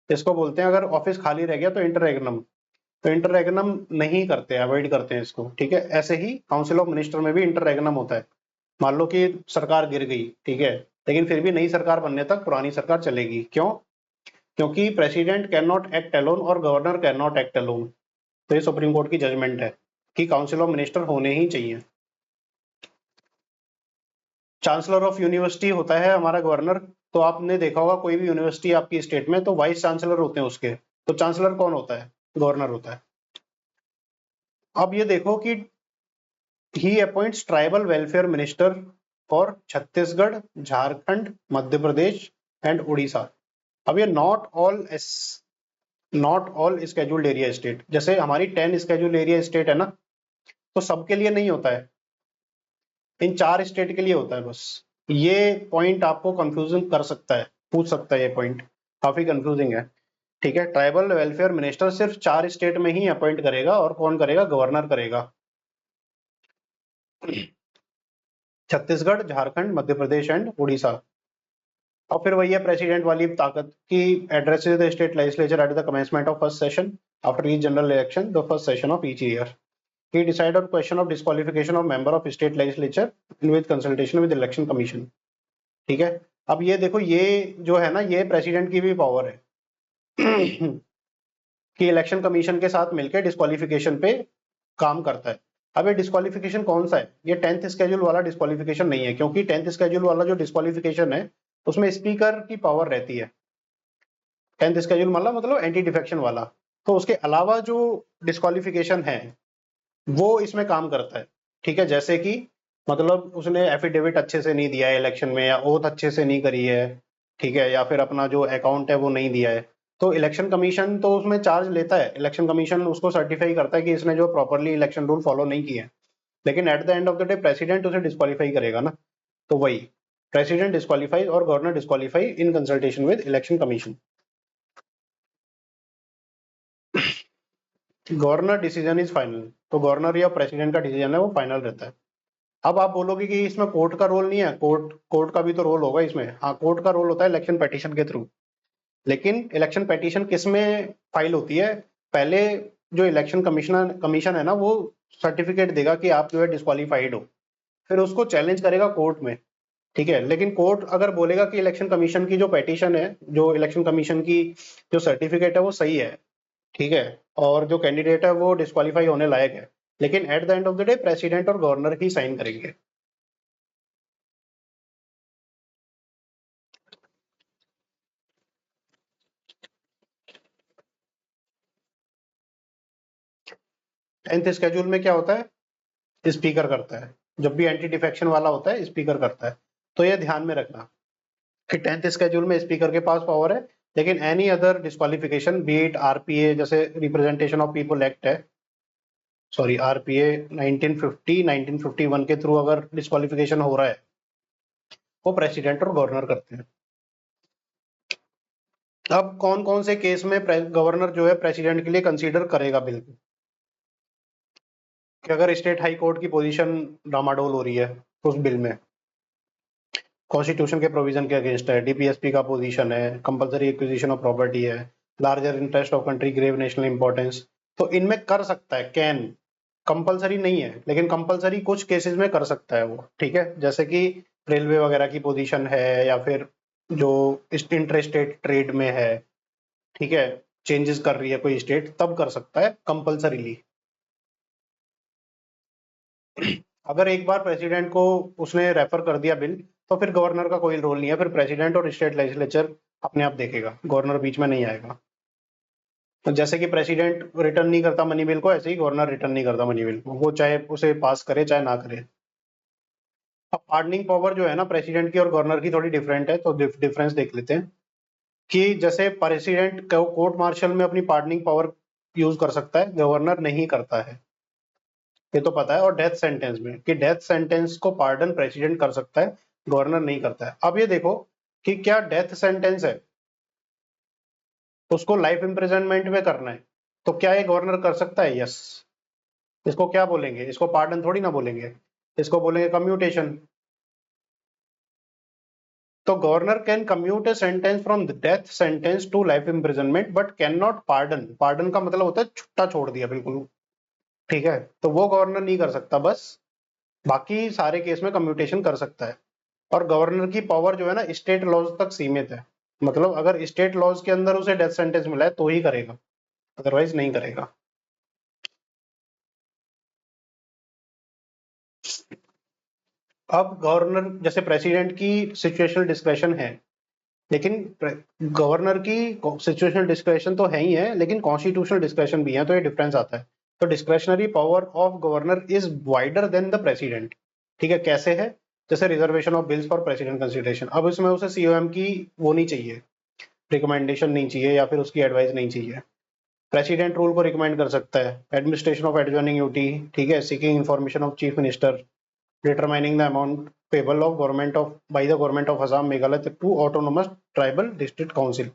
इसको बोलते हैं, अगर ऑफिस खाली रह गया तो इंटररेगनम, तो इंटररेगनम नहीं करते, अवॉइड करते हैं इसको, ठीक है। ऐसे ही काउंसिल ऑफ मिनिस्टर में भी इंटररेगनम होता है। मान लो कि सरकार गिर गई, ठीक है, लेकिन फिर भी नई सरकार बनने तक पुरानी सरकार चलेगी। क्यों? क्योंकि president can not act alone और governor can not act alone. तो ये सुप्रीम कोर्ट की जजमेंट है कि काउंसिल ऑफ मिनिस्टर होने ही चाहिए। चांसलर ऑफ यूनिवर्सिटी होता है हमारा गवर्नर। तो आपने देखा होगा कोई भी यूनिवर्सिटी आपकी स्टेट में तो वाइस चांसलर होते हैं उसके, तो चांसलर कौन होता है? गवर्नर होता है। अब ये देखो कि he appoints tribal welfare minister for Chhattisgarh, Jharkhand, Madhya Pradesh and Orissa. अब ये not all scheduled area state, जैसे हमारी 10 स्केड्यूल्ड एरिया स्टेट है ना, तो सबके लिए नहीं होता है, इन 4 स्टेट के लिए होता है बस। ये पॉइंट आपको कंफ्यूजन कर सकता है, पूछ सकता है, ये पॉइंट काफी कंफ्यूजिंग है, ठीक है। ट्राइबल वेलफेयर मिनिस्टर सिर्फ 4 स्टेट में ही अपॉइंट करेगा, और कौन करेगा? गवर्नर करेगा। छत्तीसगढ़, झारखंड, मध्य प्रदेश एंड उड़ीसा। और फिर वही है प्रेसिडेंट वाली ताकत की, address the state legislature at the commencement of first session after each general election, the first session of each year. He decide on question of disqualification of member of state legislature in with consultation with election commission, ठीक है। अब ये देखो, ये जो है ना, ये प्रेसिडेंट की भी पावर है कि इलेक्शन कमीशन के साथ मिलकर डिस्क्वालिफिकेशन पे काम करता है। अब ये डिस्क्वालिफिकेशन कौन सा है? ये 10th स्केड्यूल वाला डिस्क्वालिफिकेशन नहीं है, क्योंकि 10th स्केड्यूल वाला जो डिस्क्वालिफिकेशन है उसमें स्पीकर की पावर रहती है। 10th स्केड्यूल मतलब एंटी डिफेक्शन वाला। तो उसके अलावा जो डिस्क्वालिफिकेशन है वो इसमें काम करता है, ठीक है। जैसे कि मतलब उसने एफिडेविट अच्छे से नहीं दिया है इलेक्शन में, या ओथ अच्छे से नहीं करी है, ठीक है, या फिर अपना जो अकाउंट है वो नहीं दिया है, तो इलेक्शन कमीशन तो उसमें चार्ज लेता है। इलेक्शन कमीशन उसको सर्टिफाई करता है कि इसने जो प्रॉपरली इलेक्शन रूल फॉलो नहीं किए, लेकिन at the end of the day president उसे डिस्क्वालीफाई करेगा ना। तो वही, प्रेसिडेंट डिस्क्वालीफाई और governor disqualify in consultation with election commission. Governor decision is final, तो गवर्नर या प्रेसिडेंट का डिसीजन है वो फाइनल रहता है। अब आप बोलोगे कि इसमें कोर्ट का रोल नहीं है, कोर्ट का भी तो रोल होगा इसमें। हाँ, कोर्ट का रोल होता है इलेक्शन पेटिशन के थ्रू। लेकिन इलेक्शन पेटिशन किस में फाइल होती है? पहले जो इलेक्शन कमीशन है ना, वो सर्टिफिकेट देगा कि आप जो है डिस्क्वालीफाइड हो, फिर उसको चैलेंज करेगा कोर्ट में, ठीक है। लेकिन कोर्ट अगर बोलेगा कि इलेक्शन कमीशन की जो पेटिशन है, जो इलेक्शन कमीशन की जो सर्टिफिकेट है वो सही है, ठीक है, और जो कैंडिडेट है वो डिस्क्वालीफाई होने लायक है, लेकिन at the end of the day president और गवर्नर ही साइन करेंगे। 10th स्केड्यूल में क्या होता है? स्पीकर करता है। जब भी एंटी डिफेक्शन वाला होता है स्पीकर करता है। तो ये ध्यान में रखना कि 10th स्केड्यूल में स्पीकर के पास पावर है, लेकिन any other disqualification B it RPA, जैसे रिप्रेजेंटेशन ऑफ पीपल एक्ट है, सॉरी आरपीए 1950 1951 के थ्रू अगर डिस्क्वालिफिकेशन हो रहा है, वो प्रेसिडेंट और गवर्नर करते हैं। अब कौन कौन से केस में गवर्नर जो है प्रेसिडेंट के लिए कंसीडर करेगा बिल को, कि अगर स्टेट हाई कोर्ट की पोजीशन डामाडोल हो रही है उस बिल में, कॉन्स्टिट्यूशन के प्रोविजन के अगेंस्ट है, डीपीएसपी का पोजीशन है, कंपलसरी एक्विजिशन ऑफ प्रॉपर्टी है, larger interest of country, grave national importance, तो इनमें कर सकता है, कैन। कंपलसरी नहीं है, लेकिन कंपलसरी कुछ केसेस में कर सकता है वो, ठीक है। जैसे कि रेलवे वगैरह की पोजीशन है, या फिर जो इंटरस्टेट ट्रेड में है, ठीक है, चेंजेस कर रही है कोई स्टेट, तब कर सकता है कंपलसरीली। अगर एक बार प्रेसिडेंट को उसने रेफर कर दिया बिल, तो फिर गवर्नर का कोई रोल नहीं है, फिर प्रेसिडेंट और स्टेट लेजिस्लेचर अपने आप देखेगा, गवर्नर बीच में नहीं आएगा। तो जैसे कि प्रेसिडेंट रिटर्न नहीं करता मनी बिल को, ऐसे ही गवर्नर रिटर्न नहीं करता मनी बिल को, वो चाहे उसे पास करे चाहे ना करे। अब पार्डनिंग पावर जो है ना प्रेसिडेंट की और गवर्नर की थोड़ी डिफरेंट है, तो डिफरेंस देख लेते हैं। कि जैसे प्रेसिडेंट कोर्ट मार्शल में अपनी पार्डनिंग पावर यूज कर सकता है, गवर्नर नहीं करता है, ये तो पता है। और डेथ सेंटेंस में कि डेथ सेंटेंस को पार्डन प्रेसिडेंट कर सकता है, गवर्नर नहीं करता है। अब ये देखो कि क्या डेथ सेंटेंस है, उसको लाइफ इम्प्रिजनमेंट में करना है, तो क्या ये गवर्नर कर सकता है? यस। इसको क्या बोलेंगे? इसको पार्डन थोड़ी ना बोलेंगे, इसको बोलेंगे कम्यूटेशन। तो governor can commute a sentence from death sentence to life imprisonment but can not pardon. Pardon का मतलब होता है छुट्टा छोड़ दिया बिल्कुल, ठीक है, तो वो गवर्नर नहीं कर सकता बस, बाकी सारे केस में कम्यूटेशन कर सकता है। और गवर्नर की पावर जो है ना स्टेट लॉज तक सीमित है, मतलब अगर स्टेट लॉज के अंदर उसे डेथ सेंटेंस मिला है तो ही करेगा, अदरवाइज नहीं करेगा। अब गवर्नर जैसे प्रेसिडेंट की सिचुएशनल डिस्क्रेशन है, लेकिन गवर्नर की सिचुएशनल डिस्क्रेशन तो है ही है, लेकिन कॉन्स्टिट्यूशनल डिस्क्रेशन भी है, तो ये डिफरेंस आता है। तो discretionary power of governor is wider than the president. ठीक है, कैसे है? जैसे reservation of bills for president consideration, अब इसमें उसे सीओएम की वो नहीं चाहिए, रिकमेंडेशन नहीं चाहिए या फिर उसकी एडवाइस नहीं चाहिए। प्रेसिडेंट रूल को रिकमेंड कर सकता है, एडमिनिस्ट्रेशन ऑफ एडजॉर्निंग ड्यूटी, ठीक है, seeking information of chief minister, determining the amount payable of government of by the government of Assam Meghalaya to autonomous tribal district council.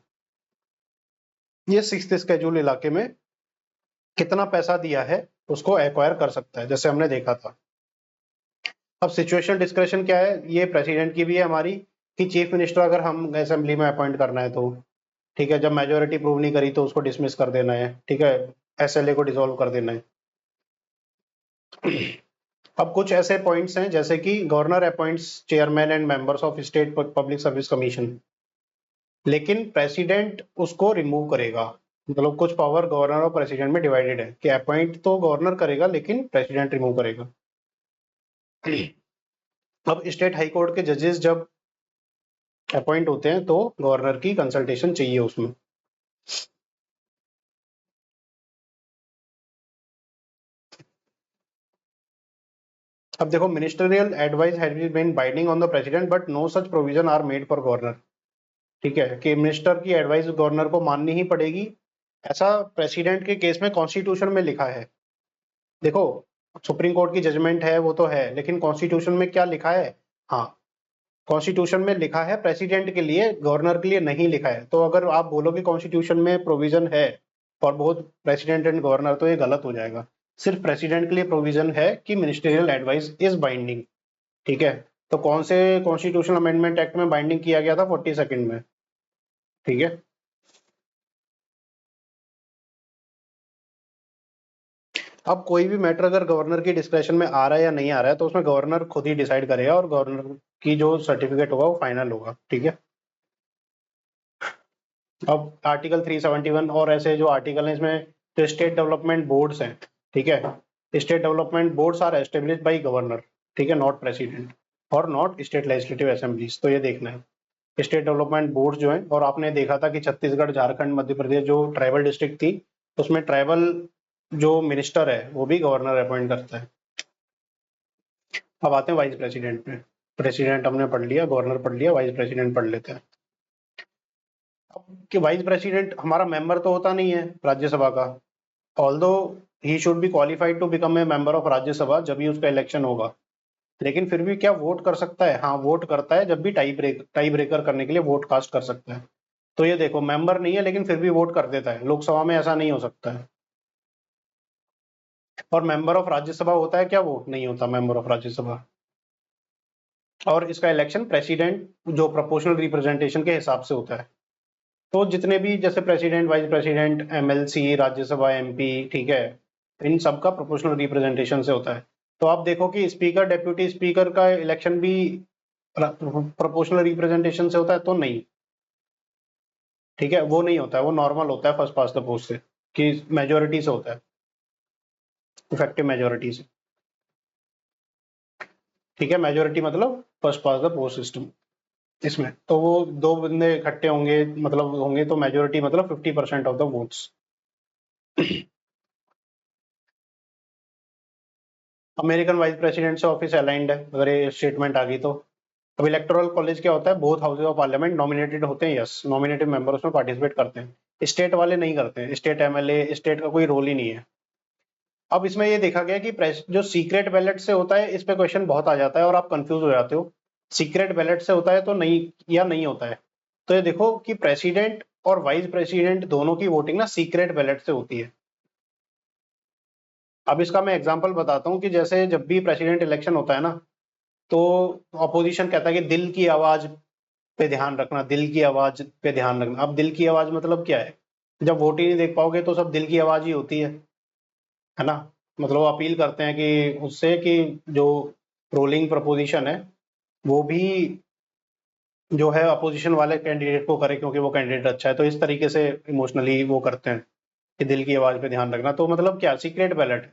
ये सिक्स्थ स्केड्यूल इलाके में कितना पैसा दिया है उसको एक्वायर कर सकता है, जैसे हमने देखा था। अब सिचुएशनल डिस्क्रेशन क्या है? ये प्रेसिडेंट की भी है हमारी, कि चीफ मिनिस्टर अगर हम असेंबली में अपॉइंट करना है तो, ठीक है, जब मेजोरिटी प्रूव नहीं करी तो उसको डिसमिस कर देना है, ठीक है, एसएलए को डिसॉल्व कर देना है। अब कुछ ऐसे पॉइंट्स हैं जैसे कि governor appoints chairman and members of state public service commission, लेकिन प्रेसिडेंट उसको रिमूव करेगा। मतलब कुछ पावर गवर्नर और प्रेसिडेंट में डिवाइडेड है कि अपॉइंट तो गवर्नर करेगा लेकिन प्रेसिडेंट रिमूव करेगा। अब स्टेट हाई कोर्ट के जजेस जब अपॉइंट होते हैं तो गवर्नर की कंसल्टेशन चाहिए उसमें। अब देखो, ministerial advice has been binding on the president but no such provision are made for governor. ठीक है, कि मिनिस्टर की एडवाइस गवर्नर को माननी ही पड़ेगी, ऐसा प्रेसिडेंट के केस में कॉन्स्टिट्यूशन में लिखा है। देखो, सुप्रीम कोर्ट की जजमेंट है वो तो है, लेकिन कॉन्स्टिट्यूशन में क्या लिखा है? हाँ, कॉन्स्टिट्यूशन में लिखा है प्रेसिडेंट के लिए, गवर्नर के लिए नहीं लिखा है। तो अगर आप बोलोगे कॉन्स्टिट्यूशन में प्रोविजन है for both president and governor, तो ये गलत हो जाएगा। सिर्फ प्रेसिडेंट के लिए प्रोविजन है कि मिनिस्टरियल एडवाइस इज बाइंडिंग। ठीक है, तो कौन से कॉन्स्टिट्यूशनल अमेंडमेंट एक्ट में बाइंडिंग किया गया था? 42nd में। ठीक है, अब कोई भी मैटर अगर गवर्नर की डिस्क्रेशन में आ रहा है या नहीं आ रहा है, तो उसमें गवर्नर खुद ही डिसाइड करेगा और गवर्नर की जो सर्टिफिकेट होगा वो फाइनल होगा। ठीक है, अब आर्टिकल 371 और ऐसे जो आर्टिकल हैं इसमें, जो स्टेट डेवलपमेंट बोर्ड्स हैं, ठीक है, state development boards are established by governor, ठीक है, नॉट प्रेसिडेंट और नॉट स्टेट लेजिस्लेटिव असेंबलीज। तो ये देखना है स्टेट डेवलपमेंट बोर्ड जो है। और आपने देखा था कि छत्तीसगढ़, झारखंड, मध्य प्रदेश जो ट्राइबल डिस्ट्रिक्ट थी, उसमें ट्राइबल जो मिनिस्टर है वो भी गवर्नर अपॉइंट करता है। अब आते हैं वाइस प्रेसिडेंट में। प्रेसिडेंट हमने पढ़ लिया, गवर्नर पढ़ लिया, वाइस प्रेसिडेंट पढ़ लेते हैं। अब कि वाइस प्रेसिडेंट हमारा मेंबर तो होता नहीं है राज्यसभा का, although he should be qualified to become a member of Rajya Sabha जब भी उसका इलेक्शन होगा, लेकिन फिर भी क्या वोट कर सकता है? हाँ, वोट करता है, जब भी टाई ब्रेकर करने के लिए वोट कास्ट कर सकता है। तो ये देखो, मेंबर नहीं है लेकिन फिर भी वोट कर देता है। लोकसभा में ऐसा नहीं हो सकता है। और मेंबर ऑफ राज्यसभा होता है क्या? वो नहीं होता मेंबर ऑफ राज्यसभा। और इसका इलेक्शन प्रेसिडेंट जो प्रोपोर्शनल रिप्रेजेंटेशन के हिसाब से होता है। तो जितने भी जैसे president, vice president, MLC, Rajya Sabha, MP, ठीक है, इन सब का प्रोपोर्शनल रिप्रेजेंटेशन से होता है। तो आप देखो कि स्पीकर, डेप्यूटी स्पीकर का इलेक्शन भी प्रोपोर्शनल रिप्रेजेंटेशन से होता है तो नहीं, ठीक है, वो नहीं होता है, वो नॉर्मल होता है फर्स्ट पास द पोस्ट से, कि मेजोरिटी से होता है, इफेक्टिव मेजोरिटी से। ठीक है, मेजोरिटी मतलब first pass the post system इसमें। तो वो दो बंदे इकट्ठे होंगे, मतलब होंगे, तो मेजोरिटी मतलब 50% of the votes. American vice president से ऑफिस अलाइंड है, अगर ये स्टेटमेंट आ गई तो। अब इलेक्टोरल कॉलेज क्या होता है, both houses of parliament nominated होते हैं, यस नॉमिनेटेड मेंबर उसमें पार्टिसिपेट करते हैं, स्टेट वाले नहीं करते हैं, स्टेट एमएलए स्टेट का कोई रोल ही नहीं है। अब इसमें ये देखा गया कि जो सीक्रेट बैलेट से होता है, इस पे क्वेश्चन बहुत आ जाता है और आप कंफ्यूज हो जाते हो, सीक्रेट बैलेट से होता है तो नहीं या नहीं होता है। तो ये देखो कि प्रेसिडेंट और वाइस प्रेसिडेंट दोनों की वोटिंग ना सीक्रेट बैलेट से होती है। अब इसका मैं एग्जांपल बताता हूँ कि जैसे जब भी प्रेसिडेंट इलेक्शन होता है ना, तो अपोजिशन कहता है कि दिल की आवाज पे ध्यान रखना, दिल की आवाज पे ध्यान रखना। अब दिल की आवाज मतलब क्या है, जब वोट ही नहीं देख पाओगे तो सब दिल की आवाज ही होती है ना। मतलब वो अपील करते हैं कि उससे कि जो रोलिंग प्रपोजिशन है वो भी जो है अपोजिशन वाले कैंडिडेट को करे, क्योंकि वो कैंडिडेट अच्छा है, तो इस तरीके से इमोशनली वो करते हैं कि दिल की आवाज पे ध्यान रखना। तो मतलब क्या सीक्रेट बैलेट,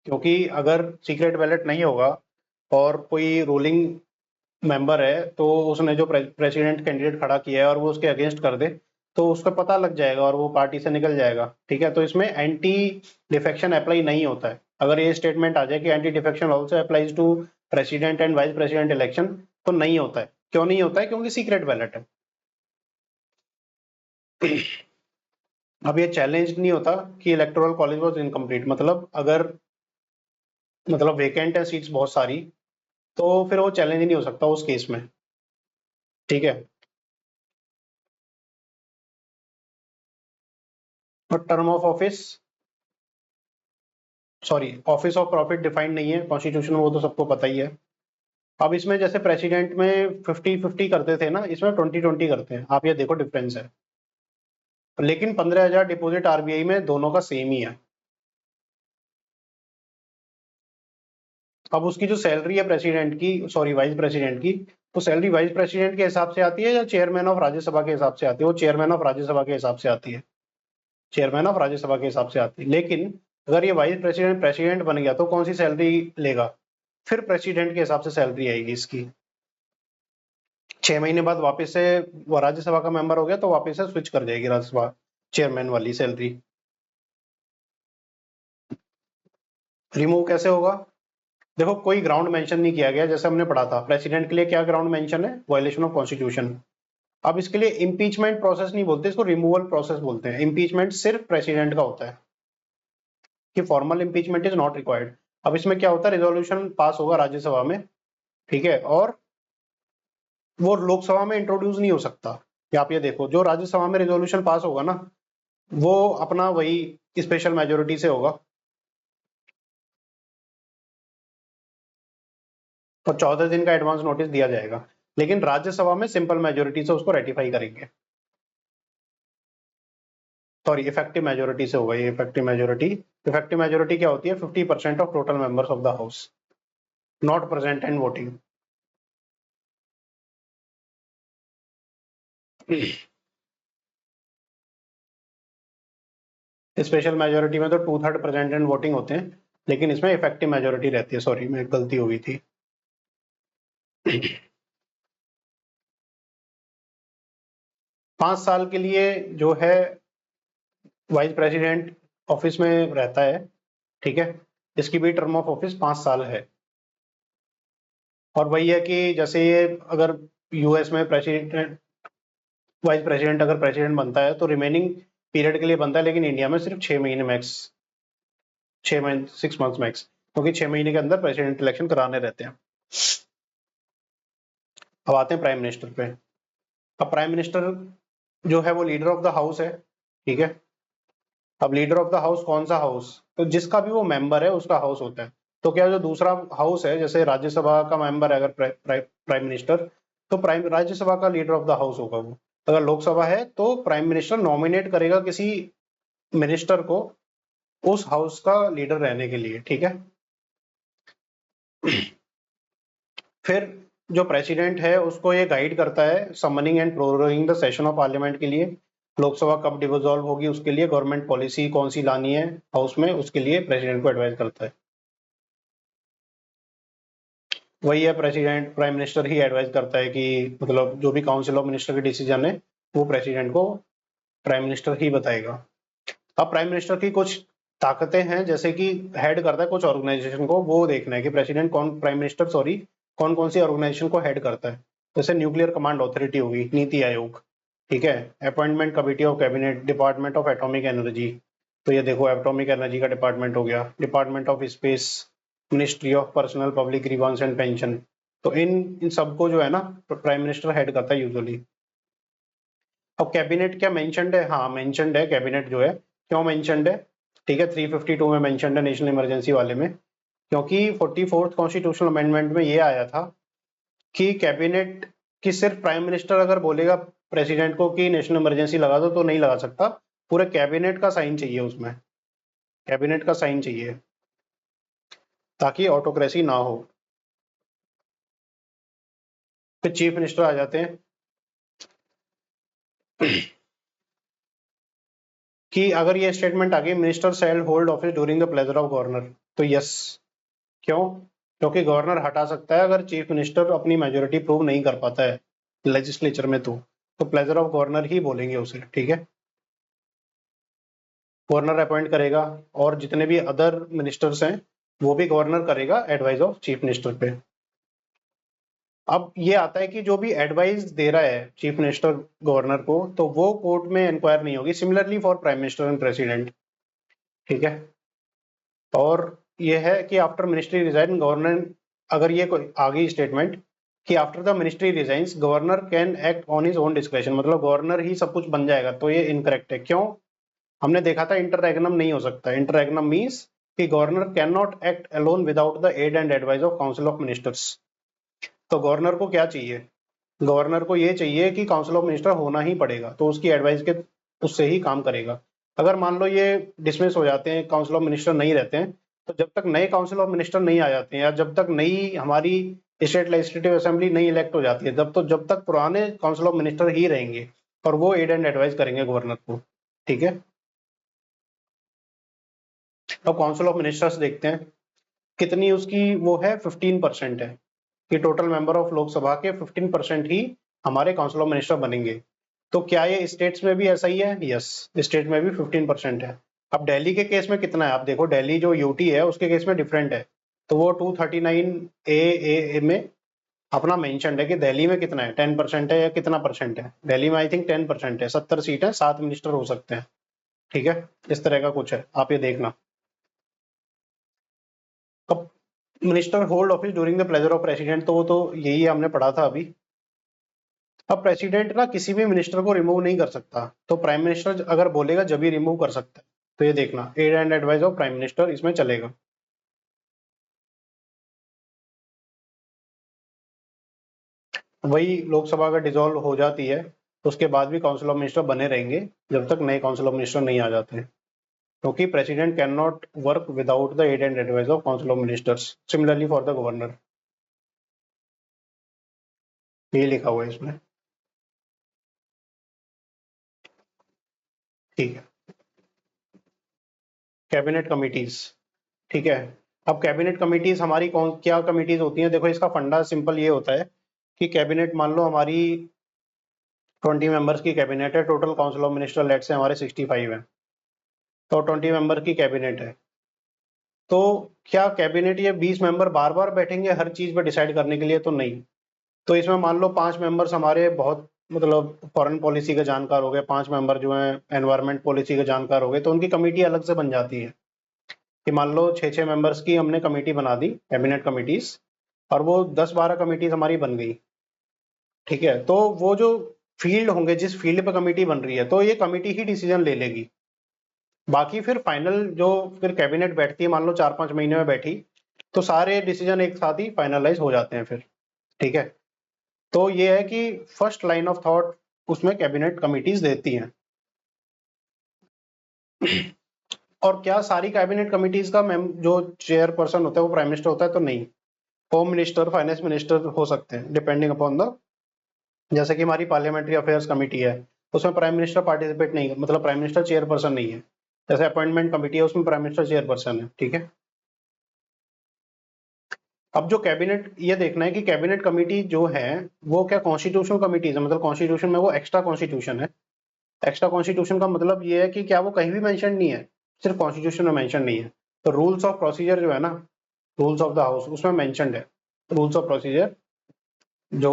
क्योंकि अगर सीक्रेट बैलेट नहीं होगा और कोई रूलिंग मेंबर है तो उसने जो प्रेसिडेंट कैंडिडेट खड़ा किया है और वो उसके अगेंस्ट कर दे तो उसको पता लग जाएगा और वो पार्टी से निकल जाएगा। ठीक है, तो इसमें एंटी डिफेक्शन अप्लाई नहीं होता है। अगर ये स्टेटमेंट आ जाए कि anti defection also applies to president and vice president election, तो नहीं होता है। क्यों नहीं होता है, क्योंकि सीक्रेट बैलेट है। अब ये चैलेंज नहीं होता कि इलेक्टोरल कॉलेज वॉज इनकम्प्लीट, मतलब अगर मतलब वेकेंट है सीट्स बहुत सारी, तो फिर वो चैलेंज नहीं हो सकता उस केस में। ठीक है, और term of office, sorry office of profit defined नहीं है कॉन्स्टिट्यूशन में, वो तो सबको पता ही है। अब इसमें जैसे प्रेसिडेंट में 50-50 करते थे ना, इसमें 20-20 करते हैं। आप ये देखो डिफरेंस है, लेकिन 15,000 डिपॉजिट आरबीआई में दोनों का सेम ही है। अब उसकी जो सैलरी है प्रेसिडेंट की, सॉरी वाइस प्रेसिडेंट की, वो सैलरी वाइस प्रेसिडेंट के हिसाब से आती है या चेयरमैन ऑफ राज्यसभा के हिसाब से आती है? वो चेयरमैन ऑफ राज्यसभा के हिसाब से आती है, चेयरमैन ऑफ राज्यसभा के हिसाब से आती है। लेकिन अगर ये वाइस प्रेसिडेंट प्रेसिडेंट बन गया तो कौन सी सैलरी लेगा? फिर प्रेसिडेंट के हिसाब से सैलरी आएगी इसकी। 6 महीने बाद वापस से वो राज्यसभा का मेंबर हो गया तो वापस से स्विच कर जाएगी राज्यसभा चेयरमैन वाली सैलरी। रिमूव कैसे होगा? देखो कोई ग्राउंड मेंशन नहीं किया गया, जैसे हमने पढ़ा था प्रेसिडेंट के लिए क्या ग्राउंड मेंशन है, वायलेशन ऑफ कॉन्स्टिट्यूशन। अब इसके लिए इम्पीचमेंट प्रोसेस नहीं बोलते, इसको रिमूवल प्रोसेस बोलते हैं। इम्पीचमेंट सिर्फ प्रेसिडेंट का होता है, कि formal impeachment is not required. अब इसमें क्या होता है, रिजोल्यूशन पास होगा राज्यसभा में, ठीक है, और वो लोकसभा में इंट्रोड्यूस नहीं हो सकता। या आप ये देखो, जो राज्यसभा में रिजोल्यूशन पास होगा ना, वो अपना वही स्पेशल मेजोरिटी से होगा, और 14 दिन का एडवांस नोटिस दिया जाएगा। लेकिन राज्यसभा में सिंपल मेजोरिटी से उसको रेटिफाई करेंगे, सॉरी इफेक्टिव मेजोरिटी से होगा ये। इफेक्टिव मेजोरिटी क्या होती है? 50% of total members of the house not present and voting. Special majority में तो 2/3 प्रेजेंट एंड वोटिंग होते हैं, लेकिन इसमें इफेक्टिव मेजोरिटी रहती है। सॉरी मेरी गलती हो गई थी। 5 साल के लिए जो है वाइस प्रेसिडेंट ऑफिस में रहता है, ठीक है, इसकी भी टर्म ऑफ ऑफिस 5 साल है। और वही है कि जैसे ये अगर यूएस में प्रेसिडेंट वाइस प्रेसिडेंट अगर प्रेसिडेंट बनता है तो रिमेनिंग पीरियड के लिए बनता है, लेकिन इंडिया में सिर्फ 6 महीने मैक्स, 6 महीने 6 मंथ्स मैक्स, क्योंकि 6 महीने के अंदर प्रेसिडेंट इलेक्शन कराने रहते हैं। अब आते हैं प्राइम मिनिस्टर पे। अब प्राइम मिनिस्टर जो है वो लीडर ऑफ द हाउस है, ठीक है। अब लीडर ऑफ द हाउस कौन सा हाउस? तो जिसका भी वो मेंबर है उसका हाउस होता है। तो क्या जो दूसरा हाउस है, जैसे राज्यसभा का मेंबर है अगर प्राइम मिनिस्टर, तो प्राइम राज्यसभा का लीडर ऑफ द हाउस होगा वो। अगर लोकसभा है तो प्राइम मिनिस्टर नॉमिनेट करेगा किसी मिनिस्टर को उस हाउस का लीडर रहने के लिए, ठीक है। फिर जो प्रेसिडेंट है उसको ये गाइड करता है summoning and proroguing the session of parliament के लिए। लोकसभा कब डिसॉल्व होगी उसके लिए गवर्नमेंट पॉलिसी कौन सी लानी है हाउस में, उसके लिए प्रेसिडेंट को एडवाइस करता है। वही है, प्रेसिडेंट प्राइम मिनिस्टर ही एडवाइस करता है कि मतलब जो भी काउंसिल ऑफ मिनिस्टर के डिसीजन है वो प्रेसिडेंट को प्राइम मिनिस्टर ही बताएगा। अब प्राइम मिनिस्टर की कुछ ताकतें हैं, जैसे कि हेड करता है कुछ ऑर्गेनाइजेशन को, वो देखना है कि प्रेसिडेंट कौन, प्राइम मिनिस्टर सॉरी कौन कौन सी ऑर्गेनाइजेशन को हेड करता है। जैसे न्यूक्लियर कमांड अथॉरिटी होगी, नीति आयोग, ठीक है, appointment committee of cabinet, department of atomic energy, तो ये देखो एटॉमिक एनर्जी का डिपार्टमेंट हो गया, department of space, ministry of personnel public grievance and pension. तो इन सबको जो है ना प्राइम मिनिस्टर हेड करता है यूजुअली। अब कैबिनेट क्या मेंशन्ड है, हाँ मेंशन्ड है कैबिनेट जो है, क्यों मेंशन्ड है, ठीक है, 352 में मेंशन्ड है नेशनल इमरजेंसी वाले में, क्योंकि 44th कॉन्स्टिट्यूशनल अमेंडमेंट में ये आया था कि कैबिनेट की सिर्फ प्राइम मिनिस्टर अगर बोलेगा प्रेसिडेंट को कि नेशनल इमरजेंसी लगा दो तो नहीं लगा सकता, पूरे कैबिनेट का साइन चाहिए उसमें, कैबिनेट का साइन चाहिए ताकि ऑटोक्रेसी ना हो। फिर चीफ मिनिस्टर आ जाते हैं कि अगर ये स्टेटमेंट आ गई minister shall hold office during the pleasure of governor, तो यस, क्यों, क्योंकि गवर्नर हटा सकता है अगर चीफ मिनिस्टर अपनी मेजोरिटी प्रूव नहीं कर पाता है लेजिस्लेचर में, तो प्लेजर ऑफ गवर्नर ही बोलेंगे उसे, ठीक है, गवर्नर अपॉइंट करेगा और जितने भी अदर मिनिस्टर्स हैं वो भी गवर्नर करेगा एडवाइस ऑफ चीफ मिनिस्टर पे। अब ये आता है कि जो भी एडवाइस दे रहा है चीफ मिनिस्टर गवर्नर को, तो वो कोर्ट में इंक्वायर नहीं होगी, similarly for prime minister and president, ठीक है। और ये है कि आफ्टर मिनिस्ट्री रिजाइन गवर्नर, अगर ये कोई आ गई स्टेटमेंट कि after the ministry resigns governor can act on his own discretion, मतलब गवर्नर ही सब कुछ बन जाएगा, तो ये इनकरेक्ट है। क्यों, हमने देखा था इंटररेगनम नहीं हो सकता, इंटररेगनम मीन्स कि governor can not act alone without the aid and advice of council of ministers. तो गवर्नर को क्या चाहिए, गवर्नर को ये चाहिए कि काउंसिल ऑफ मिनिस्टर होना ही पड़ेगा, तो उसकी एडवाइस के उससे ही काम करेगा। अगर मान लो ये डिसमिस हो जाते हैं, काउंसिल ऑफ मिनिस्टर नहीं रहते हैं, तो जब तक नए काउंसिल ऑफ मिनिस्टर नहीं आ जाते हैं या जब तक नई हमारी स्टेट लेजिस्लेटिव असेंबली नहीं इलेक्ट हो जाती है, जब तक पुराने काउंसिल ऑफ मिनिस्टर ही रहेंगे और वो एड एंड एडवाइस करेंगे गवर्नर को, ठीक है। अब काउंसिल ऑफ मिनिस्टर्स देखते हैं, कितनी उसकी वो है, 15% है कि टोटल मेंबर ऑफ लोकसभा के 15% ही हमारे काउंसिल ऑफ मिनिस्टर बनेंगे। तो क्या ये स्टेट्स में भी ऐसा ही है, यस, स्टेट में भी 15% है। अब दिल्ली के केस में कितना है, आप देखो दिल्ली जो यूटी है उसके केस में डिफरेंट है, तो वो 239 ए में अपना मेंशन है कि दिल्ली में कितना है, 10% है या कितना परसेंट है, दिल्ली में आई थिंक 10% है, 70 सीट है, 7 मिनिस्टर हो सकते हैं, ठीक है, इस तरह का कुछ है, आप ये देखना। अब minister hold office during the pleasure of president, तो वो तो यही हमने पढ़ा था अभी। अब प्रेसिडेंट ना किसी भी मिनिस्टर को रिमूव नहीं कर सकता, तो प्राइम मिनिस्टर अगर बोलेगा जब ही रिमूव कर सकता है, तो ये देखना aid and advice of prime minister इसमें चलेगा। वही लोकसभा का डिसॉल्व हो जाती है तो उसके बाद भी काउंसिल ऑफ मिनिस्टर बने रहेंगे जब तक नए काउंसिल ऑफ मिनिस्टर नहीं आ जाते, क्योंकि president can not work without the aid and advice of council of ministers, similarly for the governor, ये लिखा हुआ है इसमें, ठीक है। कैबिनेट कमिटीज, ठीक है। अब कैबिनेट कमिटीज हमारी कौन क्या कमिटीज होती हैं, देखो इसका फंडा सिंपल ये होता है कि कैबिनेट मान लो हमारी 20 मेंबर्स की कैबिनेट है, total council of minister let's say हमारे 65 है, तो 20 मेंबर की कैबिनेट है, तो क्या कैबिनेट ये 20 मेंबर बार बार बैठेंगे हर चीज पर डिसाइड करने के लिए, तो नहीं। तो इसमें मान लो 5 मेंबर्स हमारे बहुत मतलब फॉरेन पॉलिसी के जानकार हो गए, 5 मेंबर जो हैं एनवायरमेंट पॉलिसी के जानकार हो गए, तो उनकी कमेटी अलग से बन जाती है कि मान लो 6-6 मेंबर्स की हमने कमेटी बना दी कैबिनेट कमिटीज, और वो 10-12 कमिटीज हमारी बन गई, ठीक है। तो वो जो फील्ड होंगे, जिस फील्ड पे कमेटी बन रही है, तो ये कमेटी ही डिसीजन ले लेगी, बाकी फिर फाइनल जो फिर कैबिनेट बैठती है, मान लो 4-5 महीने में बैठी, तो सारे डिसीजन एक साथ ही फाइनलाइज हो जाते हैं फिर, ठीक है। तो ये है कि फर्स्ट लाइन ऑफ थॉट उसमें कैबिनेट कमिटीज देती हैं। और क्या सारी कैबिनेट कमिटीज का जो चेयरपर्सन होता है वो प्राइम मिनिस्टर होता है, तो नहीं, होम मिनिस्टर, फाइनेंस मिनिस्टर हो सकते हैं डिपेंडिंग अपॉन द, जैसे कि हमारी पार्लियामेंट्री अफेयर्स कमेटी है, उसमें प्राइम मिनिस्टर पार्टिसिपेट नहीं, मतलब प्राइम मिनिस्टर चेयरपर्सन नहीं है। जैसे अपॉइंटमेंट कमेटी है उसमें प्राइम मिनिस्टर चेयरपर्सन है, ठीक है। अब जो कैबिनेट, ये देखना है कि कैबिनेट कमेटी जो है वो क्या कॉन्स्टिट्यूशनल कमिटीज है, मतलब कॉन्स्टिट्यूशन में वो एक्स्ट्रा कॉन्स्टिट्यूशन है। एक्स्ट्रा कॉन्स्टिट्यूशन का मतलब ये है कि क्या वो कहीं भी मेंशन नहीं है, सिर्फ कॉन्स्टिट्यूशन में मेंशन नहीं है, तो रूल्स ऑफ प्रोसीजर जो है ना, रूल्स ऑफ द हाउस उसमें मेंशनड है, रूल्स ऑफ प्रोसीजर जो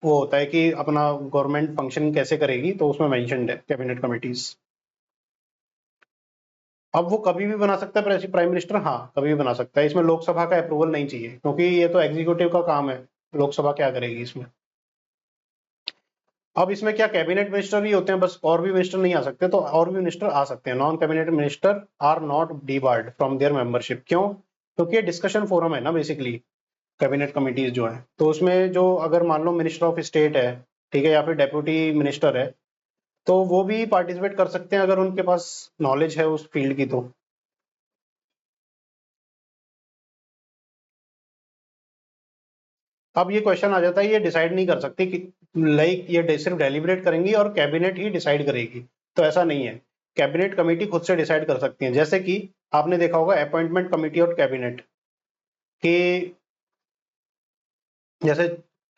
वो होता है कि अपना गवर्नमेंट फंक्शन कैसे करेगी, तो उसमें मेंशन्ड है कैबिनेट कमिटीज। अब वो कभी भी बना सकता है प्राइम मिनिस्टर, हाँ कभी भी बना सकता है, इसमें लोकसभा का अप्रूवल नहीं चाहिए क्योंकि ये तो एग्जीक्यूटिव का काम है, लोकसभा क्या करेगी इसमें। अब इसमें क्या कैबिनेट मिनिस्टर ही होते हैं बस, और भी मिनिस्टर नहीं आ सकते, तो और भी मिनिस्टर आ सकते हैं। Non cabinet minister are not debarred from their membership. क्यों? क्योंकि ये डिस्कशन फोरम है ना बेसिकली, कैबिनेट कमिटीज जो है, तो उसमें जो अगर मान लो मिनिस्टर ऑफ स्टेट है, ठीक है, या फिर डेप्यूटी मिनिस्टर है, तो वो भी पार्टिसिपेट कर सकते हैं अगर उनके पास नॉलेज है उस फील्ड की। तो अब ये क्वेश्चन आ जाता है, ये डिसाइड नहीं कर सकती कि लाइक ये सिर्फ डेलिब्रेट करेंगी और कैबिनेट ही डिसाइड करेगी, तो ऐसा नहीं है। कैबिनेट कमेटी खुद से डिसाइड कर सकती है, जैसे कि आपने देखा होगा अपॉइंटमेंट कमेटी और कैबिनेट कि जैसे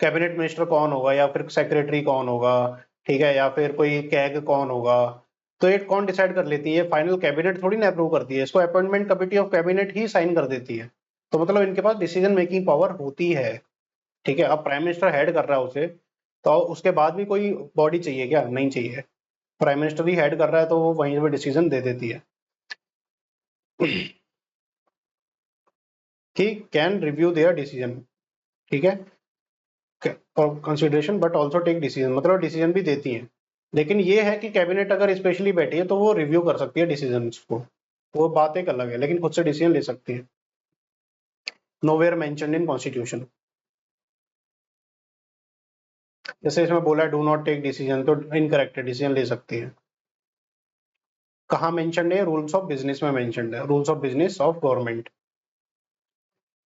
कैबिनेट मिनिस्टर कौन होगा या फिर सेक्रेटरी कौन होगा, ठीक है, या फिर कोई कैग कौन होगा, तो ये कौन डिसाइड कर लेती है? फाइनल कैबिनेट थोड़ी ना अप्रूव करती है इसको, अपॉइंटमेंट कमेटी ऑफ कैबिनेट ही साइन कर देती है। तो मतलब इनके पास डिसीजन मेकिंग पावर होती है, ठीक है। अब प्राइम मिनिस्टर हेड कर रहा है उसे, तो उसके बाद भी कोई बॉडी चाहिए क्या? नहीं चाहिए। प्राइम मिनिस्टर ही हेड कर रहा है तो वो वहीं पे डिसीजन दे देती है कि कैन रिव्यू देयर डिसीजन, ठीक है, for consideration but also take decision, मतलब डिसीजन भी देती है। लेकिन ये है कि कैबिनेट अगर स्पेशली बैठी है तो वो रिव्यू कर सकती है डिसीजन को, वो बात एक अलग है, लेकिन खुद से डिसीजन ले सकती है। नोवेयर मेंशन्ड इन कॉन्स्टिट्यूशन, जैसे इसमें बोला है डू नॉट टेक डिसीजन, तो इनकरेक्ट है, डिसीजन ले सकती है। कहाँ मेंशन्ड है? रूल्स ऑफ बिजनेस में मेंशन्ड है, rules of business of government.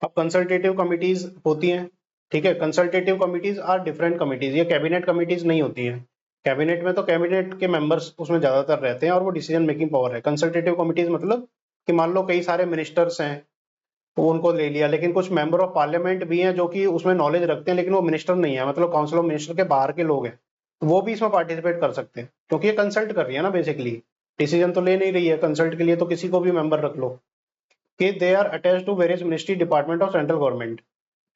अब कंसल्टेटिव कमिटीज होती हैं, ठीक है, consultative committees are different committees, ये कैबिनेट कमिटीज नहीं होती हैं। कैबिनेट में तो कैबिनेट के मेंबर्स उसमें ज्यादातर रहते हैं और वो डिसीजन मेकिंग पावर है। कंसल्टेटिव कमिटीज मतलब कि मान लो कई सारे मिनिस्टर्स हैं, तो उनको ले लिया, लेकिन कुछ मेंबर ऑफ पार्लियामेंट भी हैं जो कि उसमें नॉलेज रखते हैं लेकिन वो मिनिस्टर नहीं है, मतलब काउंसिल ऑफ मिनिस्टर के बाहर के लोग हैं, तो वो भी इसमें पार्टिसिपेट कर सकते हैं क्योंकि ये कंसल्ट कर रही है ना बेसिकली, डिसीजन तो ले नहीं रही है। कंसल्ट के लिए तो किसी को भी मेंबर रख लो, कि they are attached to various ministry department of central government,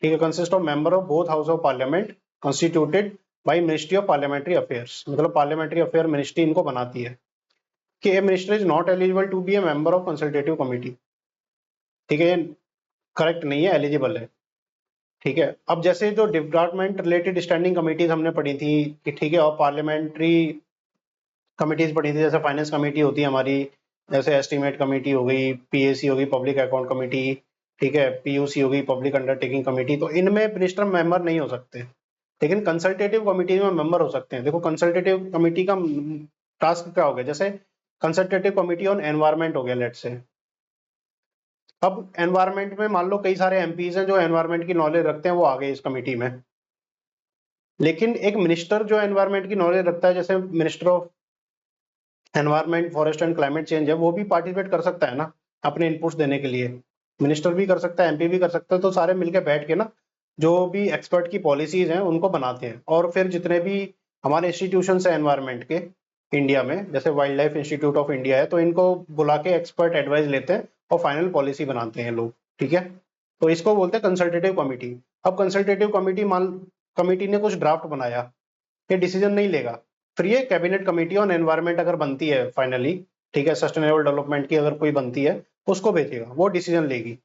ठीक है, consist of member of both house of parliament constituted by ministry of parliamentary affairs, मतलब पार्लियामेंट्री अफेयर मिनिस्ट्री इनको बनाती है कि a minister is not eligible to be a member of consultative committee, ठीक है, ये करेक्ट नहीं है, एलिजिबल है, ठीक है। अब जैसे जो डिपार्टमेंट रिलेटेड स्टैंडिंग कमिटीज हमने पढ़ी थी कि ठीक है, और पार्लियामेंट्री कमिटीज पढ़ी थी, जैसे फाइनेंस कमेटी होती है हमारी, जैसे एस्टीमेट कमेटी हो गई, पीएसी होगी पब्लिक अकाउंट कमेटी, ठीक है, पीयूसी होगी पब्लिक अंडरटेकिंग कमेटी, तो इनमें मिनिस्टर मेंबर नहीं हो सकते, लेकिन कंसल्टेटिव कमेटी में मेंबर हो सकते हैं। देखो कंसल्टेटिव कमेटी का टास्क क्या हो गया, जैसे कंसल्टेटिव कमेटी ऑन एनवायरमेंट हो गया लेट्स से। अब एनवायरमेंट में मान लो कई सारे एमपीज हैं जो एनवायरमेंट की नॉलेज रखते हैं, वो आ गए इस कमेटी में, लेकिन एक मिनिस्टर जो एनवायरमेंट की नॉलेज रखता है, जैसे minister of environment forest and climate change है, वो भी पार्टिसिपेट कर सकता है ना अपने इनपुट्स देने के लिए। मिनिस्टर भी कर सकता है, एमपी भी कर सकता है, तो सारे मिलकर बैठ के ना जो भी एक्सपर्ट की पॉलिसीज हैं उनको बनाते हैं, और फिर जितने भी हमारे इंस्टीट्यूशन है एनवायरमेंट के इंडिया में, जैसे wild life institute of India है, तो इनको बुला के एक्सपर्ट एडवाइस लेते हैं और फाइनल पॉलिसी बनाते हैं लोग, ठीक है। तो इसको बोलते हैं कंसल्टेटिव कमिटी। अब कंसल्टेटिव कमिटी ने कुछ ड्राफ्ट बनाया, ये डिसीजन नहीं लेगा, फिर ये कैबिनेट कमेटी ऑन एनवायरमेंट अगर बनती है फाइनली, ठीक है, सस्टेनेबल डेवलपमेंट की अगर कोई बनती है, उसको भेजेगा, वो डिसीजन लेगी,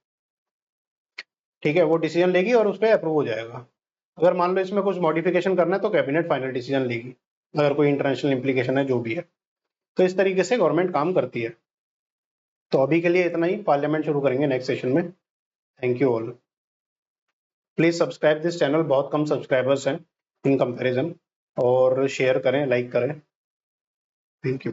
ठीक है, वो डिसीजन लेगी और उस पर अप्रूव हो जाएगा। अगर मान लो इसमें कुछ मॉडिफिकेशन करना है तो कैबिनेट फाइनल डिसीजन लेगी, अगर कोई इंटरनेशनल इंप्लीकेशन है जो भी है। तो इस तरीके से गवर्नमेंट काम करती है। तो अभी के लिए इतना ही, पार्लियामेंट शुरू करेंगे नेक्स्ट सेशन में। Thank you all, please subscribe this channel, बहुत कम सब्सक्राइबर्स हैं इन कंपैरिजन, और शेयर करें, लाइक करें। Thank you.